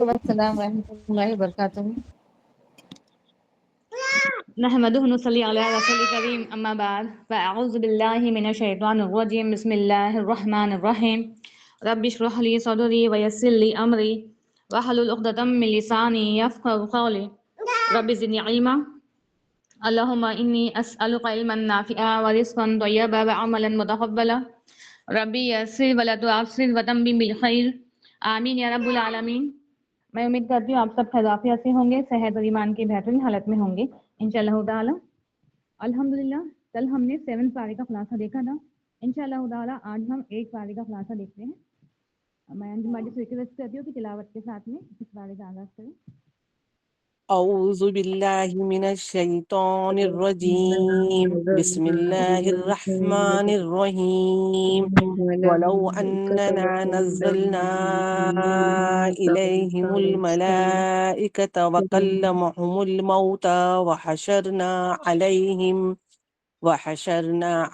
السلام ورحمۃ اللہ وبرکاتہ۔ نحمده ونصلي على رسول الكريم اما بعد فاعوذ بالله من الشيطان الرجيم بسم الله الرحمن الرحيم رب اشرح لي صدري ويسر لي امري واحلل عقدة من لساني يفقهوا قولي رب زدني علما اللهم اني اسالك علما نافعا ورزقا طيبا وعملا متقبلا ربي يسر ولا تعسر وتمم بالخير آمین یا رب العالمین۔ میں امید کرتی ہوں آپ سب خیر عافیت سے ہوں گے، صحت اور ایمان کی بہترین حالت میں ہوں گے انشاءاللہ تعالی۔ الحمدللہ کل ہم نے 7 پارے کا خلاصہ دیکھا تھا، انشاءاللہ تعالی آج ہم 1 پارے کا خلاصہ دیکھتے ہیں۔ میں انجمادی سے ریکویسٹ کرتی ہوں کہ تلاوت کے ساتھ میں اس پارے کا آغاز کریں۔ أعوذ بالله من الشيطان الرجيم بسم الله الرحمن الرحيم ولو أننا نزلنا إليهم الملائكة وكلمهم الموتى وحشرنا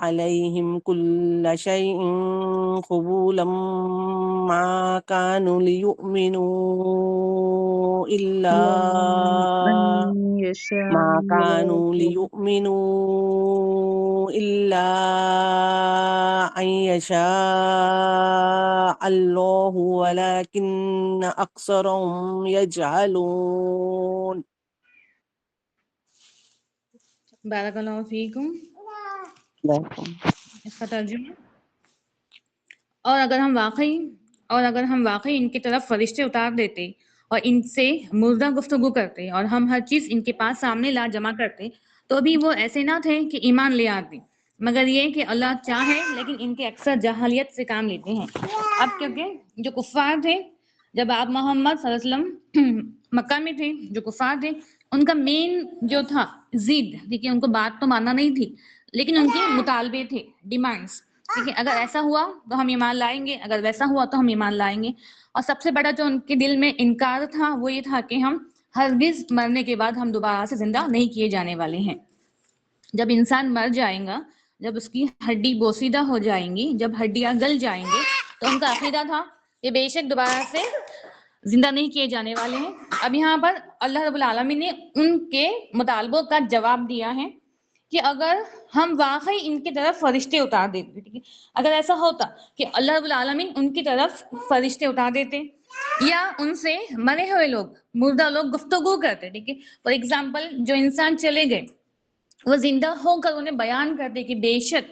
عليهم كل شيء قبولا ما كانوا ليؤمنوا إلا أن يشاء الله ولكن أكثرهم يجهلون۔ بارک اللہ فیکم۔ اس کا ترجمہ، اور اگر ہم واقعی ان کی طرف فرشتے اتار دیتے اور ان سے مردہ گفتگو کرتے اور ہم ہر چیز ان کے پاس سامنے لا جمع کرتے تو بھی وہ ایسے نہ تھے کہ ایمان لے آتے، مگر یہ کہ اللہ چاہے لیکن ان کے اکثر جاہلیت سے کام لیتے ہیں۔ اب کیونکہ جو کفار تھے جب آپ محمد صلی اللہ علیہ وسلم مکہ میں تھے، جو کفار تھے ان کا مین جو تھا ضد، ٹھیک ہے، ان کو بات تو ماننا نہیں تھی لیکن ان کے مطالبے تھے، ڈیمانڈس، ٹھیک ہے، اگر ایسا ہوا تو ہم ایمان لائیں گے، اگر ویسا ہوا تو ہم ایمان لائیں گے۔ اور سب سے بڑا جو ان کے دل میں انکار تھا وہ یہ تھا کہ ہم ہرگز مرنے کے بعد ہم دوبارہ سے زندہ نہیں کیے جانے والے ہیں۔ جب انسان مر جائے گا، جب اس کی ہڈی بوسیدہ ہو جائیں گی، جب ہڈیاں گل جائیں گی، تو ان کا عقیدہ تھا کہ بے شک دوبارہ سے زندہ نہیں کیے جانے والے ہیں۔ اب یہاں پر اللہ رب العالمین نے ان کے مطالبوں کا جواب دیا ہے کہ اگر ہم واقعی ان کی طرف فرشتے اتار دیتے، ٹھیک ہے، اگر ایسا ہوتا کہ اللہ رب العالمین ان کی طرف فرشتے اتار دیتے یا ان سے مرے ہوئے لوگ، مردہ لوگ گفتگو کرتے، ٹھیک ہے، فار ایگزامپل جو انسان چلے گئے وہ زندہ ہو کر انہیں بیان کرتے کہ بے شک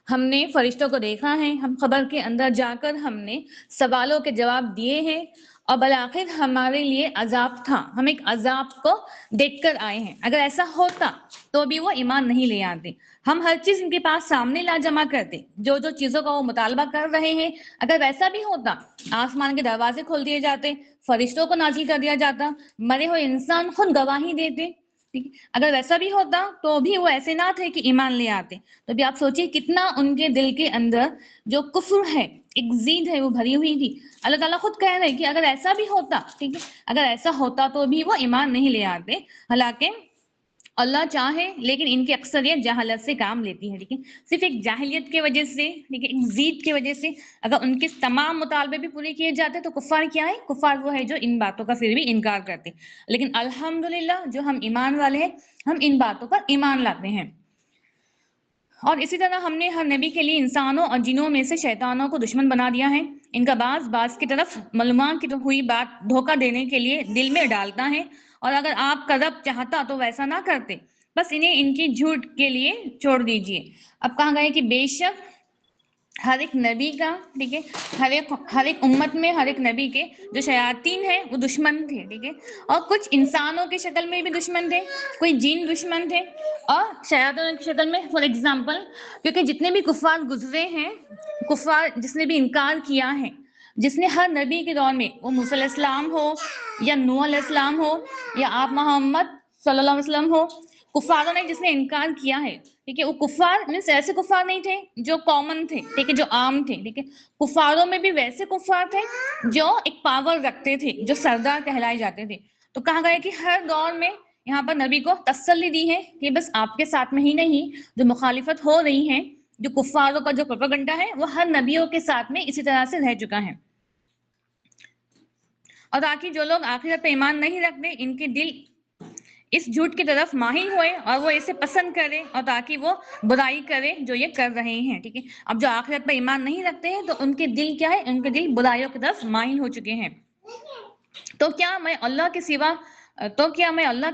ہم نے فرشتوں کو دیکھا ہے، ہم قبر کے اندر جا کر ہم نے سوالوں کے جواب دیے ہیں اور بالآخر ہمارے لیے عذاب تھا، ہم ایک عذاب کو دیکھ کر آئے ہیں۔ اگر ایسا ہوتا تو بھی وہ ایمان نہیں لے آتے۔ ہم ہر چیز ان کے پاس سامنے لا جمع کرتے، جو جو چیزوں کا وہ مطالبہ کر رہے ہیں، اگر ویسا بھی ہوتا آسمان کے دروازے کھول دیے جاتے، فرشتوں کو نازل کر دیا جاتا، مرے ہوئے انسان خود گواہی دیتے، ٹھیک ہے، اگر ویسا بھی ہوتا تو بھی وہ ایسے نہ تھے کہ ایمان لے آتے۔ تو بھی آپ سوچئے کتنا ان کے دل کے اندر جو کفر ہے، ایک ضد ہے، وہ بھری ہوئی تھی۔ اللہ تعالیٰ خود کہہ رہے کہ اگر ایسا بھی ہوتا، ٹھیک ہے، اگر ایسا ہوتا تو بھی وہ ایمان نہیں لے آتے، حالانکہ اللہ چاہے لیکن ان کی اکثریت جہالت سے کام لیتی ہے، ٹھیک ہے، صرف ایک جاہلیت کی وجہ سے، ٹھیک ہے، ایک ضد کی وجہ سے اگر ان کے تمام مطالبے بھی پورے کیے جاتے تو کفار کیا ہے؟ کفار وہ ہے جو ان باتوں کا پھر بھی انکار کرتے، لیکن الحمدللہ جو ہم ایمان والے ہیں ہم ان باتوں پر ایمان لاتے ہیں۔ اور اسی طرح ہم نے ہر نبی کے لیے انسانوں اور جنوں میں سے شیطانوں کو دشمن بنا دیا ہے۔ ان کا بعض کی طرف معلومات کی ہوئی بات دھوکہ دینے کے لیے دل میں ڈالتا ہے، اور اگر آپ کا رب چاہتا تو ویسا نہ کرتے، بس انہیں ان کی جھوٹ کے لیے چھوڑ دیجئے۔ اب کہا گیا کہ بے شک ہر ایک نبی کا، ٹھیک ہے، ہر ایک امت میں ہر ایک نبی کے جو شیاطین ہیں وہ دشمن تھے، ٹھیک ہے، اور کچھ انسانوں کی شکل میں بھی دشمن تھے، کوئی جن دشمن تھے اور شیاطینوں کی شکل میں، فار ایگزامپل کیونکہ جتنے بھی کفار گزرے ہیں، کفار جس نے بھی انکار کیا ہے، جس نے ہر نبی کے دور میں، وہ موسیٰ علیہ السلام ہو یا نوح علیہ السلام ہو یا آپ محمد صلی اللہ علیہ وسلم ہو، کفاروں نے جس نے انکار کیا ہے، ٹھیک ہے، وہ کفار مینس ایسے کفار نہیں تھے جو کامن تھے، ٹھیک ہے، جو عام تھے، ٹھیک ہے، کفاروں میں بھی ویسے کفار تھے جو ایک پاور رکھتے تھے، جو سردار کہلائے جاتے تھے۔ تو کہا گیا کہ ہر دور میں یہاں پر نبی کو تسلی دی ہے کہ بس آپ کے ساتھ میں ہی نہیں، جو مخالفت ہو رہی ہے، جو کفاروں کا جو پروپیگنڈا ہے، وہ ہر نبیوں کے ساتھ میں اسی طرح سے رہ چکا ہے۔ اور تاکہ جو لوگ آخرت پہ ایمان نہیں رکھتے ان کے دل اس جھوٹ کی طرف مائل ہوئے اور وہ اسے پسند کرے، اور تاکہ وہ برائی کرے جو یہ کر رہے ہیں، ٹھیک ہے۔ اب جو آخرت پہ ایمان نہیں رکھتے ہیں تو ان کے دل کیا ہے، ان کے دل برائیوں کی طرف مائل ہو چکے ہیں۔ تو کیا میں اللہ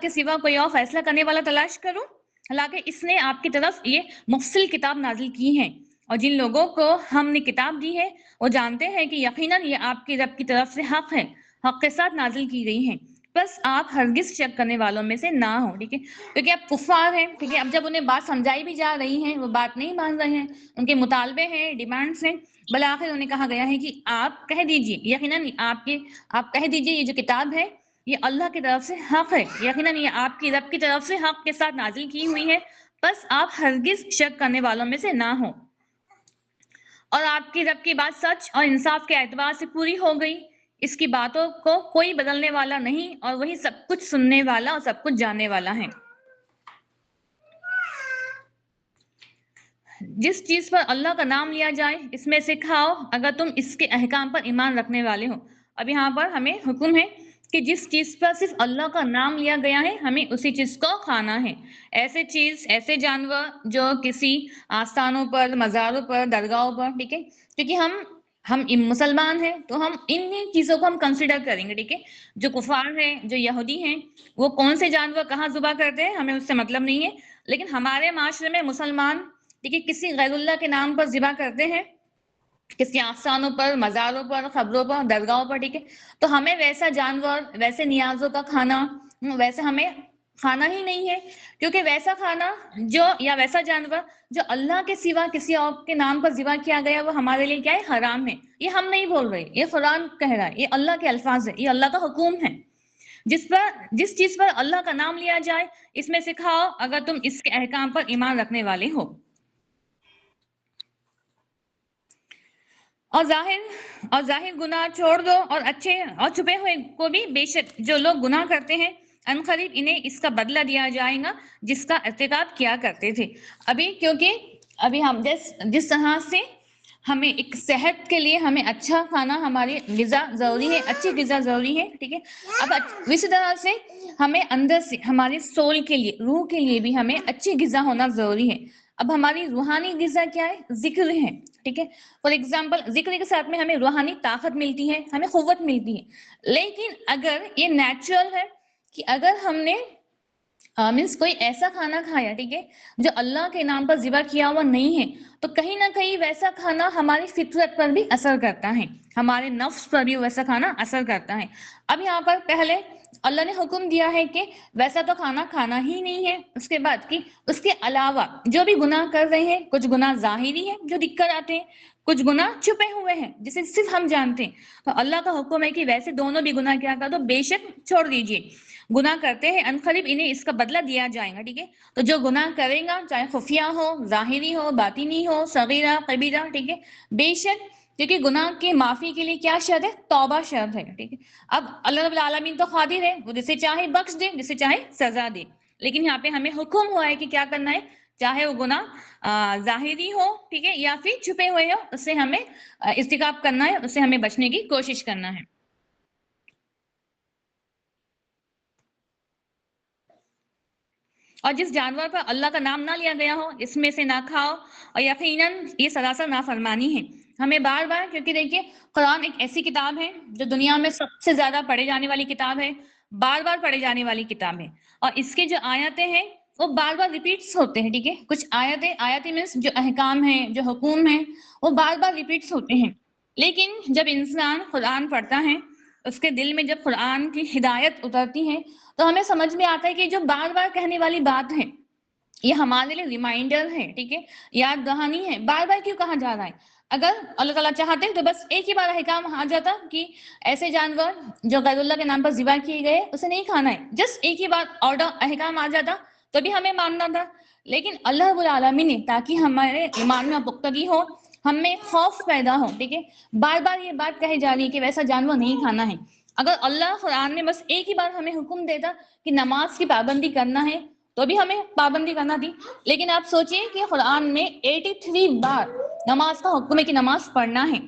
کے سوا کوئی اور فیصلہ کرنے والا تلاش کروں؟ حالانکہ اس نے آپ کی طرف یہ مفصل کتاب نازل کی ہے، اور جن لوگوں کو ہم نے کتاب دی ہے وہ جانتے ہیں کہ یقیناً یہ آپ کی رب کی طرف سے حق ہے، حق کے ساتھ نازل کی گئی ہے، بس آپ ہرگز شک کرنے والوں میں سے نہ ہو، ٹھیک ہے۔ کیونکہ اب کفار ہیں، ٹھیک ہے، اب جب انہیں بات سمجھائی بھی جا رہی ہے وہ بات نہیں مان رہے ہیں، ان کے مطالبے ہیں، ڈیمانڈس ہیں، بالآخر انہیں کہا گیا ہے کہ آپ کہہ دیجئے، یقیناً آپ کہہ دیجئے یہ جو کتاب ہے یہ اللہ کی طرف سے حق ہے، یقیناً یہ آپ کی رب کی طرف سے حق کے ساتھ نازل کی ہوئی ہے، بس آپ ہرگز شک کرنے والوں میں سے نہ ہو، اور آپ کی رب کی بات سچ اور انصاف کے اعتبار سے پوری ہو گئی، اس کی باتوں کو کوئی بدلنے والا نہیں، اور وہی سب کچھ سننے والا اور سب کچھ جاننے والا ہے۔ جس چیز پر اللہ کا نام لیا جائے اس میں سے کھاؤ اگر تم اس کے احکام پر ایمان رکھنے والے ہو۔ اب یہاں پر ہمیں حکم ہے کہ جس چیز پر صرف اللہ کا نام لیا گیا ہے ہمیں اسی چیز کو کھانا ہے۔ ایسے جانور جو کسی آستانوں پر، مزاروں پر، درگاہوں پر، ٹھیک ہے، کیونکہ ہم مسلمان ہیں تو ہم انہی چیزوں کو ہم کنسیڈر کریں گے، ٹھیک ہے۔ جو کفار ہیں، جو یہودی ہیں، وہ کون سے جانور کہاں ذبح کرتے ہیں ہمیں اس سے مطلب نہیں ہے، لیکن ہمارے معاشرے میں مسلمان ٹھیک ہے کسی غیر اللہ کے نام پر ذبح کرتے ہیں، کسی آستانوں پر، مزاروں پر، قبروں پر، درگاہوں پر، ٹھیک ہے۔ تو ہمیں ویسا جانور، ویسے نیازوں کا کھانا ویسے ہمیں کھانا ہی نہیں ہے، کیونکہ ویسا کھانا یا ویسا جانور جو اللہ کے سوا کسی اور کے نام پر ذبح کیا گیا وہ ہمارے لیے کیا ہے، حرام ہے۔ یہ ہم نہیں بول رہے، یہ قرآن کہہ رہا ہے، یہ اللہ کے الفاظ ہے، یہ اللہ کا حکم ہے۔ جس چیز پر اللہ کا نام لیا جائے اس میں سے کھاؤ اگر تم اس کے احکام پر ایمان رکھنے والے ہو۔ اور ظاہر گناہ چھوڑ دو، اور اچھے اور چھپے ہوئے کو بھی، بے شک جو لوگ گناہ کرتے ہیں عنقریب انہیں اس کا بدلہ دیا جائے گا جس کا ارتکاب کیا کرتے تھے۔ کیونکہ ہم جس طرح سے ہمیں ایک صحت کے لیے ہمیں اچھا کھانا، ہماری غذا ضروری ہے، اچھی غذا ضروری ہے، ٹھیک ہے۔ اب اسی طرح سے ہمیں اندر سے ہماری سول کے لیے، روح کے لیے بھی ہمیں اچھی غذا ہونا ضروری ہے۔ اب ہماری روحانی غذا کیا ہے؟ ذکر ہے، ٹھیک ہے۔ فار ایگزامپل ذکر کے ساتھ میں ہمیں روحانی طاقت ملتی ہے، ہمیں قوت ملتی ہے۔ لیکن اگر یہ نیچرل ہے کہ اگر ہم نے کوئی ایسا کھانا کھایا، ٹھیک ہے، جو اللہ کے نام پر ذبح کیا ہوا نہیں ہے، تو کہیں نہ کہیں ویسا کھانا ہماری فطرت پر بھی اثر کرتا ہے، ہمارے نفس پر بھی ویسا کھانا اثر کرتا ہے۔ اب یہاں پر پہلے اللہ نے حکم دیا ہے کہ ویسا تو کھانا ہی نہیں ہے، اس کے بعد کہ اس کے علاوہ جو بھی گناہ کر رہے ہیں، کچھ گناہ ظاہری ہیں جو دکھ کر آتے ہیں، کچھ گناہ چھپے ہوئے ہیں جسے صرف ہم جانتے ہیں، تو اللہ کا حکم ہے کہ ویسے دونوں بھی گناہ کیا کر دو، بے شک چھوڑ دیجئے۔ گناہ کرتے ہیں عنقریب انہیں اس کا بدلہ دیا جائے گا، ٹھیک ہے۔ تو جو گناہ کرے گا چاہے خفیہ ہو، ظاہری ہو، باطنی ہو، صغیرہ کبیرہ، ٹھیک ہے، بے شک، کیونکہ گناہ کے معافی کے لیے کیا شرط ہے؟ توبہ شرط ہے، ٹھیک ہے۔ اب اللہ رب العالمین تو قادر ہے، وہ جسے چاہے بخش دے، جسے چاہے سزا دے، لیکن یہاں پہ ہمیں حکم ہوا ہے کہ کیا کرنا ہے، چاہے وہ گناہ ظاہری ہو، ٹھیک ہے، یا پھر چھپے ہوئے ہو، اس سے ہمیں ارتکاب کرنا ہے، اس سے ہمیں بچنے کی کوشش کرنا ہے۔ اور جس جانور پر اللہ کا نام نہ لیا گیا ہو اس میں سے نہ کھاؤ، اور یقیناً یہ سراسر نافرمانی ہے۔ ہمیں بار بار، کیونکہ دیکھیے قرآن ایک ایسی کتاب ہے جو دنیا میں سب سے زیادہ پڑھے جانے والی کتاب ہے، بار بار پڑھے جانے والی کتاب ہے، اور اس کے جو آیتیں ہیں وہ بار بار ریپیٹس ہوتے ہیں، ٹھیک ہے۔ کچھ آیتیں مینس جو احکام ہیں، جو حکم ہیں، وہ بار بار ریپیٹس ہوتے ہیں، لیکن جب انسان قرآن پڑھتا ہے، اس کے دل میں جب قرآن کی ہدایت اترتی ہے تو ہمیں سمجھ میں آتا ہے کہ جو بار بار کہنے والی بات ہے یہ ہمارے لیے ریمائنڈر ہے، ٹھیک ہے، یاد دہانی ہے، بار بار کیوں کہا جا رہا ہے۔ اگر اللہ تعالیٰ چاہتے تو بس ایک ہی بار احکام آ جاتا کہ ایسے جانور جو غیر اللہ کے نام پر ذبح کیے گئے اسے نہیں کھانا ہے، جسٹ ایک ہی بار آرڈر احکام آ جاتا تو بھی ہمیں ماننا تھا، لیکن اللہ رب العالمین نے تاکہ ہمارے ایمان میں پختگی ہو، ہم میں خوف پیدا ہو، ٹھیک ہے، بار بار یہ بات کہی جا رہی ہے کہ ویسا جانور نہیں کھانا ہے۔ اگر اللہ قرآن میں بس ایک ہی بار ہمیں حکم دیتا کہ نماز کی پابندی کرنا ہے تو بھی ہمیں پابندی کرنا تھی، لیکن آپ سوچئے کہ قرآن میں 83 بار نماز کا حکم ہے کہ نماز پڑھنا ہے،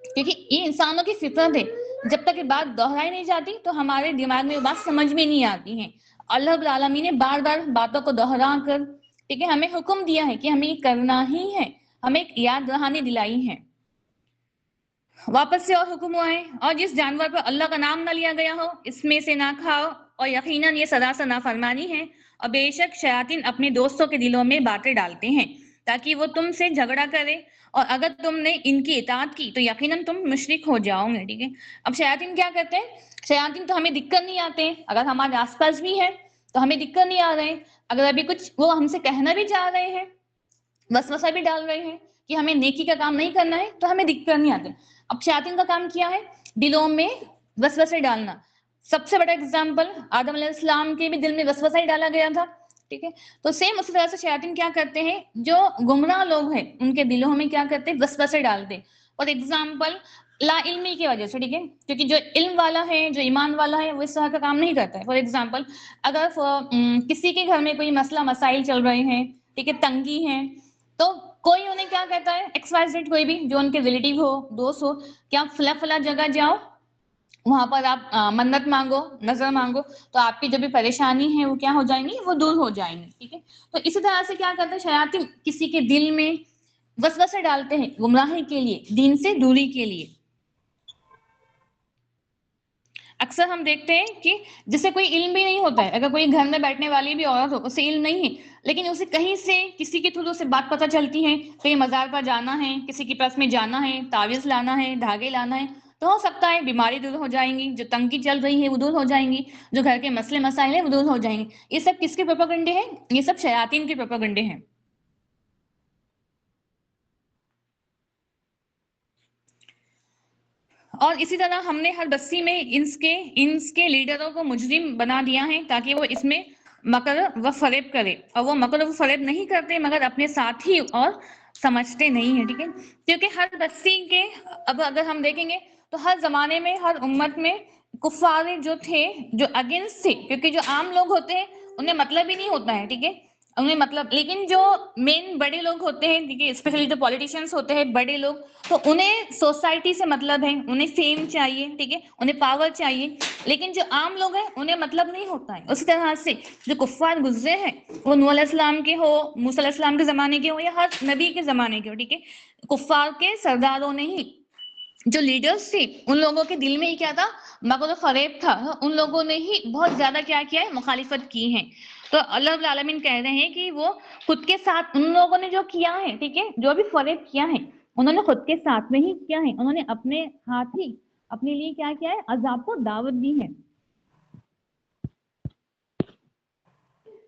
کیونکہ یہ انسانوں کی فطرت ہے جب تک یہ بات دہرائی نہیں جاتی تو ہمارے دماغ میں یہ بات سمجھ میں نہیں آتی ہے. اللہ رب العالمین نے بار بار باتوں کو دہرا کر ٹھیک ہے ہمیں حکم دیا ہے کہ ہمیں یہ کرنا ہی ہے، ہمیں ایک یاد دہانی دلائی ہے. واپس سے اور حکم ہوا ہے، اور جس جانور پر اللہ کا نام نہ لیا گیا ہو اس میں سے نہ کھاؤ، اور یقیناً یہ سراسر نافرمانی ہے. اور بے شک شیاطین اپنے دوستوں کے دلوں میں باتیں ڈالتے ہیں تاکہ وہ تم سے جھگڑا کرے، اور اگر تم نے ان کی اطاعت کی تو یقیناً تم مشرک ہو جاؤ گے. ٹھیک ہے، اب شیاطین کیا کرتے ہیں؟ شیاطین تو ہمیں دقت نہیں آتے ہیں، اگر ہمارے آس پاس بھی ہے تو ہمیں دقت نہیں آ رہے ہیں. اگر ابھی کچھ وہ ہم سے کہنا بھی چاہ رہے ہیں، وسوسہ بھی ڈال رہے ہیں کہ ہمیں نیکی کا کام نہیں کرنا ہے، تو ہمیں دقت نہیں آتے. اب شیاطین کا کام کیا ہے؟ دلوں میں وسوسے ڈالنا. سب سے بڑا اگزامپل آدم علیہ السلام کے بھی دل میں وسوسہ ہی ڈالا گیا تھا. ٹھیک ہے، تو سیم اسی طرح سے شیاطین کیا کرتے ہیں؟ جو گمراہ لوگ ہیں ان کے دلوں میں کیا کرتے ہیں؟ وسوسے ڈالتے. اور اگزامپل لا علمی کی وجہ سے، ٹھیک ہے، کیونکہ جو علم والا ہے، جو ایمان والا ہے، وہ اس طرح کا کام نہیں کرتا ہے. فار ایگزامپل اگر کسی کے گھر میں کوئی مسئلہ مسائل چل رہے ہیں، ٹھیک ہے، تنگی ہے، تو کوئی انہیں کیا کہتا ہے، ایکس وائی زیڈ کوئی بھی جو ان کے ریلیٹیو ہو، دوست ہو، کہ آپ فلاں فلاں جگہ جاؤ، وہاں پر آپ منت مانگو، نظر مانگو، تو آپ کی جو بھی پریشانی ہے وہ کیا ہو جائیں گی؟ وہ دور ہو جائیں گی. ٹھیک ہے، تو اسی طرح سے کیا کرتے ہیں شیاطین؟ کسی کے دل میں وسوسے ڈالتے ہیں گمراہی کے لیے، دین سے دوری کے لیے. اکثر ہم دیکھتے ہیں کہ جسے کوئی علم بھی نہیں ہوتا ہے، اگر کوئی گھر میں بیٹھنے والی بھی عورت ہو، اسے علم نہیں ہے، لیکن اسے کہیں سے کسی کے تھرو سے بات پتہ چلتی ہے، کہیں مزار پر جانا ہے، کسی کی پرس میں جانا ہے، تعویذ لانا ہے، دھاگے لانا ہے، تو ہو سکتا ہے بیماری دور ہو جائیں گی، جو تنگی چل رہی ہے وہ دور ہو جائیں گی، جو گھر کے مسئلے مسائل ہیں وہ دور ہو جائیں گے. یہ سب کس کے پروپیگنڈے ہیں؟ یہ سب شیاطین کے پروپیگنڈے ہیں. اور اسی طرح ہم نے ہر بستی میں انس کے لیڈروں کو مجرم بنا دیا ہے تاکہ وہ اس میں مکر و فریب کرے. اور وہ مکر و فریب نہیں کرتے مگر اپنے ساتھی اور سمجھتے نہیں ہیں. ٹھیک ہے، کیونکہ ہر بستی کے، اب اگر ہم دیکھیں گے تو ہر زمانے میں، ہر امت میں کفار جو تھے، جو اگینسٹ تھے، کیونکہ جو عام لوگ ہوتے ہیں انہیں مطلب ہی نہیں ہوتا ہے. ٹھیک ہے، انہیں مطلب، لیکن جو مین بڑے لوگ ہوتے ہیں، ٹھیک ہے، اسپیشلی جو پولیٹیشینس ہوتے ہیں، بڑے لوگ، تو انہیں سوسائٹی سے مطلب ہے، انہیں فیم چاہیے، ٹھیک ہے، انہیں پاور چاہیے. لیکن جو عام لوگ ہیں انہیں مطلب نہیں ہوتا ہے. اسی طرح سے جو کفار گزرے ہیں، وہ نوح علیہ السلام کے ہو، موسیٰ علیہ السلام کے زمانے کے ہو، یا ہر نبی کے زمانے کے ہو، ٹھیک ہے، کفار کے سرداروں نے ہی، جو لیڈرز تھے، ان لوگوں کے دل میں ہی کیا تھا؟ مکر و فریب تھا. ان لوگوں نے ہی بہت زیادہ کیا ہے؟ مخالفت کی ہے. تو اللہ رب العالمین کہہ رہے ہیں کہ وہ خود کے ساتھ ان لوگوں نے جو کیا ہے، ٹھیک ہے، جو بھی فریب کیا ہے، انہوں نے خود کے ساتھ میں ہی کیا ہے، انہوں نے اپنے ہاتھ ہی اپنے لیے کیا کیا ہے؟ عذاب کو دعوت دی ہے.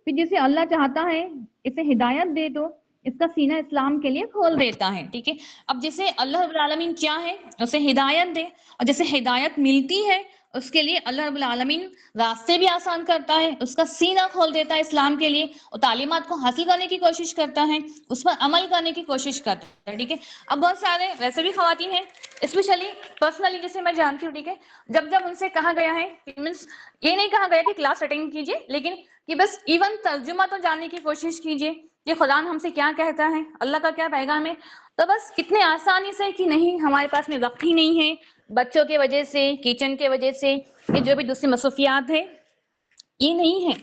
پھر جسے اللہ چاہتا ہے اسے ہدایت دے تو اس کا سینہ اسلام کے لیے کھول دیتا ہے. ٹھیک ہے، اب جسے اللہ رب العالمین چاہے اسے ہدایت دے، اور جسے ہدایت ملتی ہے اس کے لیے اللہ رب العالمین راستے بھی آسان کرتا ہے، اس کا سینہ کھول دیتا ہے اسلام کے لیے، اور تعلیمات کو حاصل کرنے کی کوشش کرتا ہے، اس پر عمل کرنے کی کوشش کرتا ہے. ٹھیک ہے، اب بہت سارے ویسے بھی خواتین ہیں، اسپیشلی پرسنلی جسے میں جانتی ہوں، ٹھیک ہے، جب ان سے کہا گیا ہے، مینس یہ نہیں کہا گیا کہ کلاس اٹینڈ کیجیے، لیکن کہ بس ایون ترجمہ تو جاننے کی کوشش کیجیے کہ خدا ہم سے کیا کہتا ہے، اللہ کا کیا پیغام ہے. تو بس اتنے آسانی سے کہ نہیں ہمارے پاس میں وقت ہی نہیں ہے، بچوں کی وجہ سے، کچن کی وجہ سے، یہ جو بھی دوسری مصروفیات ہے، یہ نہیں ہے.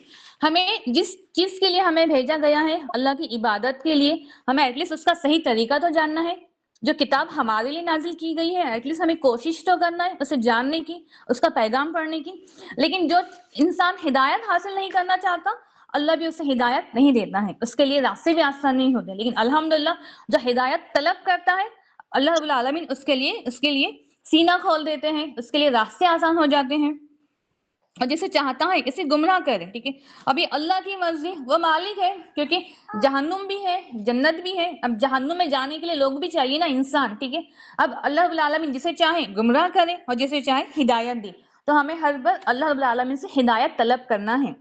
ہمیں جس چیز کے لیے ہمیں بھیجا گیا ہے، اللہ کی عبادت کے لیے، ہمیں ایٹ لیسٹ اس کا صحیح طریقہ تو جاننا ہے. جو کتاب ہمارے لیے نازل کی گئی ہے، ایٹ لیسٹ ہمیں کوشش تو کرنا ہے اسے جاننے کی، اس کا پیغام پڑھنے کی. لیکن جو انسان ہدایت حاصل نہیں کرنا چاہتا، اللہ بھی اسے ہدایت نہیں دیتا ہے، اس کے لیے راستے بھی آسان نہیں ہوتے. لیکن الحمدللہ جو ہدایت طلب کرتا ہے، اللہ رب العالمین اس کے لیے سینہ کھول دیتے ہیں، اس کے لیے راستے آسان ہو جاتے ہیں، اور جسے چاہتا ہے اسے گمراہ کرے. ٹھیک ہے، ابھی اللہ کی مرضی، وہ مالک ہے، کیونکہ جہنم بھی ہے، جنت بھی ہے. اب جہنم میں جانے کے لیے لوگ بھی چاہیے نا، انسان. ٹھیک ہے، اب اللہ رب العالمین جسے چاہے گمراہ کرے اور جسے چاہے ہدایت دے. تو ہمیں ہر بار اللہ رب العالمین سے ہدایت طلب کرنا ہے.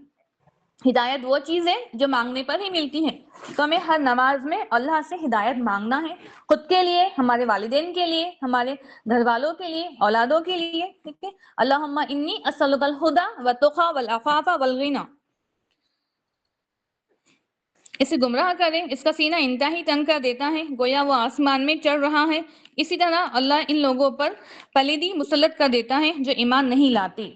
ہدایت وہ چیز ہے جو مانگنے پر ہی ملتی ہے، تو ہمیں ہر نماز میں اللہ سے ہدایت مانگنا ہے، خود کے لیے، ہمارے والدین کے لیے، ہمارے گھر والوں کے لیے، اولادوں کے لیے. ٹھیک ہے، اللہم انی اسألک الہدی والتقی والعفاف والغنی. اسے گمراہ کرے، اس کا سینہ انتہائی تنگ کر دیتا ہے، گویا وہ آسمان میں چڑھ رہا ہے۔ اسی طرح اللہ ان لوگوں پر پلیدی مسلط کر دیتا ہے جو ایمان نہیں لاتے۔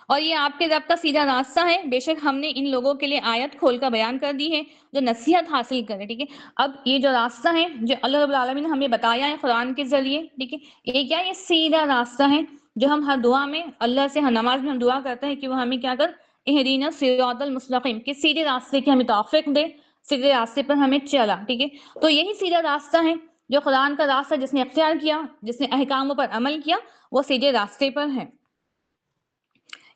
اور یہ آپ کے رب کا سیدھا راستہ ہے، بے شک ہم نے ان لوگوں کے لیے آیت کھول کر بیان کر دی ہے جو نصیحت حاصل کرے، ٹھیک ہے۔ اب یہ جو راستہ ہے جو اللہ رب العالمین نے ہمیں بتایا ہے قرآن کے ذریعے، ٹھیک ہے، یہ کیا، یہ سیدھا راستہ ہے جو ہم ہر دعا میں اللہ سے، ہر نماز میں ہم دعا کرتے ہیں کہ وہ ہمیں کیا کر، اہدینا الصراط المستقیم، کہ سیدھے راستے کی ہمیں توفیق دے، سیدھے راستے پر ہمیں چلا، ٹھیک ہے۔ تو یہی سیدھا راستہ ہے جو قرآن کا راستہ جس نے اختیار کیا، جس نے احکاموں پر عمل کیا، وہ سیدھے راستے پر ہے۔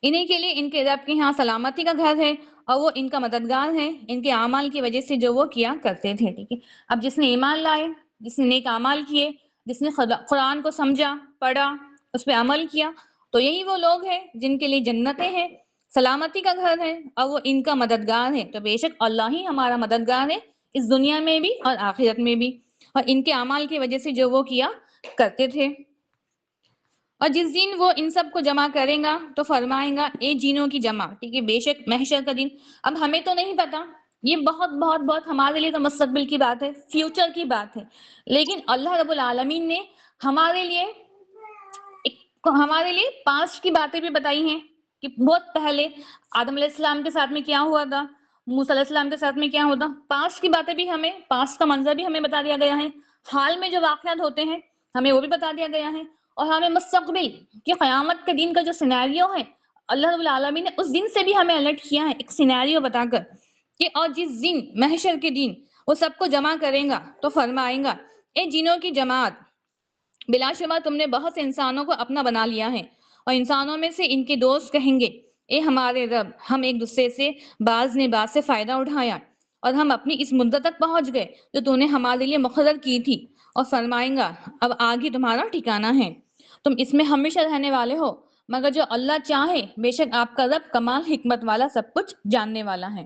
انہی کے لیے ان کے رب کے ہاں سلامتی کا گھر ہے اور وہ ان کا مددگار ہے ان کے اعمال کی وجہ سے جو وہ کیا کرتے تھے، ٹھیک ہے۔ اب جس نے ایمان لائے، جس نے نیک اعمال کیے، جس نے قرآن کو سمجھا، پڑھا، اس پہ عمل کیا، تو یہی وہ لوگ ہیں جن کے لیے جنتیں ہیں، سلامتی کا گھر ہے اور وہ ان کا مددگار ہے۔ تو بے شک اللہ ہی ہمارا مددگار ہے اس دنیا میں بھی اور آخرت میں بھی، اور ان کے اعمال کی وجہ سے جو وہ کیا کرتے تھے۔ اور جس دن وہ ان سب کو جمع کرے گا تو فرمائے گا اے جینوں کی جمع، ٹھیک ہے، بے شک محشر کا دن، اب ہمیں تو نہیں پتا، یہ بہت بہت بہت ہمارے لیے تو مستقبل کی بات ہے، فیوچر کی بات ہے، لیکن اللہ رب العالمین نے ہمارے لیے پاسٹ کی باتیں بھی بتائی ہیں کہ بہت پہلے آدم علیہ السلام کے ساتھ میں کیا ہوا تھا، موسیٰ علیہ السلام کے ساتھ میں کیا ہوتا، پاسٹ کی باتیں بھی ہمیں، پاسٹ کا منظر بھی ہمیں بتا دیا گیا ہے، حال میں جو واقعات ہوتے ہیں ہمیں وہ بھی بتا دیا گیا ہے، اور ہمیں مستقبل کی قیامت کے دن کا جو سینیریو ہے اللہ رب العالمین نے اس دن سے بھی ہمیں الرٹ کیا ہے ایک سینیریو بتا کر کہ اور جس دن محشر کے دن وہ سب کو جمع کرے گا تو فرمائے گا اے جنوں کی جماعت، بلا شبہ تم نے بہت سے انسانوں کو اپنا بنا لیا ہے، اور انسانوں میں سے ان کے دوست کہیں گے اے ہمارے رب، ہم ایک دوسرے سے بعض نے بعض سے فائدہ اٹھایا اور ہم اپنی اس مدت تک پہنچ گئے جو تو نے ہمارے لیے مقرر کی تھی، اور فرمائیں گا اب آگے تمہارا ٹھکانہ ہے، تم اس میں ہمیشہ رہنے والے ہو، مگر جو اللہ چاہے، بے شک آپ کا رب کمال حکمت والا، سب کچھ جاننے والا ہے۔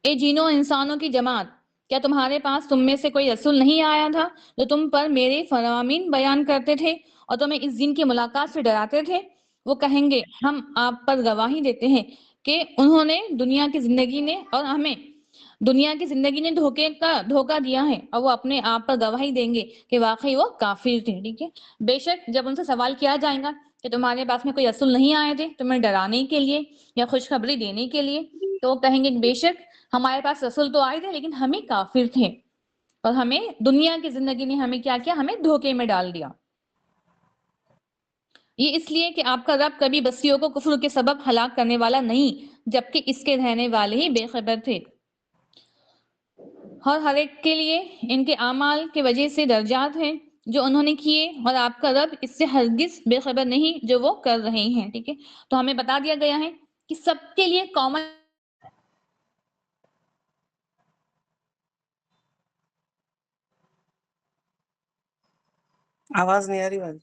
اے جینوں انسانوں کی جماعت، کیا تمہارے پاس تم میں سے کوئی رسول نہیں آیا تھا جو تم پر میرے فرامین بیان کرتے تھے اور تمہیں اس دن کی ملاقات سے ڈراتے تھے؟ وہ کہیں گے ہم آپ پر گواہی دیتے ہیں کہ انہوں نے دنیا کی زندگی نے دھوکہ دیا ہے، اور وہ اپنے آپ پر گواہی دیں گے کہ واقعی وہ کافر تھے، ٹھیک ہے۔ بے شک جب ان سے سوال کیا جائے گا کہ تمہارے پاس میں کوئی رسول نہیں آئے تھے تمہیں ڈرانے کے لیے یا خوشخبری دینے کے لیے، تو وہ کہیں گے بے شک ہمارے پاس رسول تو آئے تھے لیکن ہمیں کافر تھے، اور ہمیں دنیا کی زندگی نے ہمیں کیا کیا، ہمیں دھوکے میں ڈال دیا۔ یہ اس لیے کہ آپ کا رب کبھی بستیوں کو کفر کے سبب ہلاک کرنے والا نہیں، جبکہ اس کے رہنے والے ہی بے خبر تھے، اور ہر ایک کے لیے ان کے اعمال کی وجہ سے درجات ہیں جو انہوں نے کیے، اور آپ کا رب اس سے ہرگز بے خبر نہیں جو وہ کر رہے ہیں، ٹھیک ہے۔ تو ہمیں بتا دیا گیا ہے کہ سب کے لیے کامن آواز نہیں آ رہی بھائی؟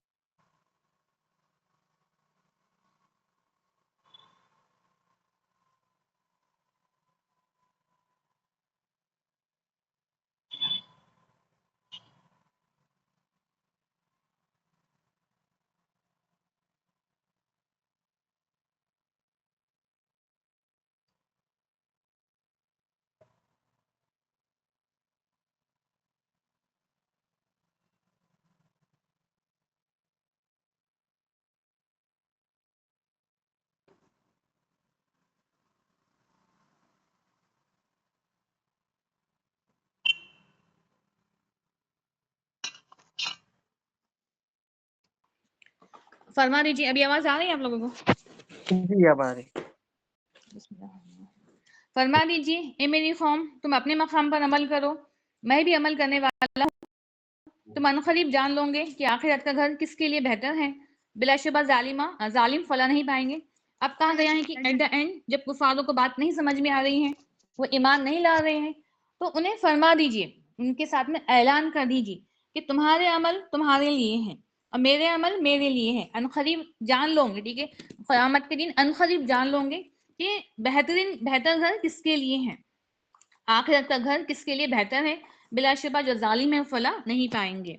فرما دیجیے، ابھی آواز آ رہی ہے آپ لوگوں کو؟ جی اب آ رہی۔ فرما دیجیے اے میری قوم، تم اپنے مقام پر عمل کرو، میں بھی عمل کرنے والا ہوں، تم عنقریب جان لو گے کہ آخرت کا گھر کس کے لیے بہتر ہے، بلا شبہ ظالم فلاح نہیں پائیں گے۔ اب کہا گیا ہے کہ ایٹ دا اینڈ جب کفاروں کو بات نہیں سمجھ میں آ رہی ہے، وہ ایمان نہیں لا رہے ہیں، تو انہیں فرما دیجیے، ان کے ساتھ میں اعلان کر دیجیے کہ تمہارے عمل تمہارے لیے ہیں اور میرے عمل میرے لیے ہیں، عنقریب جان لو گے، ٹھیک ہے، قیامت کے دن عنقریب جان لو گے کہ بہتر گھر کس کے لیے ہے، آخرت کا گھر کس کے لیے بہتر ہے، بلا شبہ جو ظالم ہے فلاح نہیں پائیں گے۔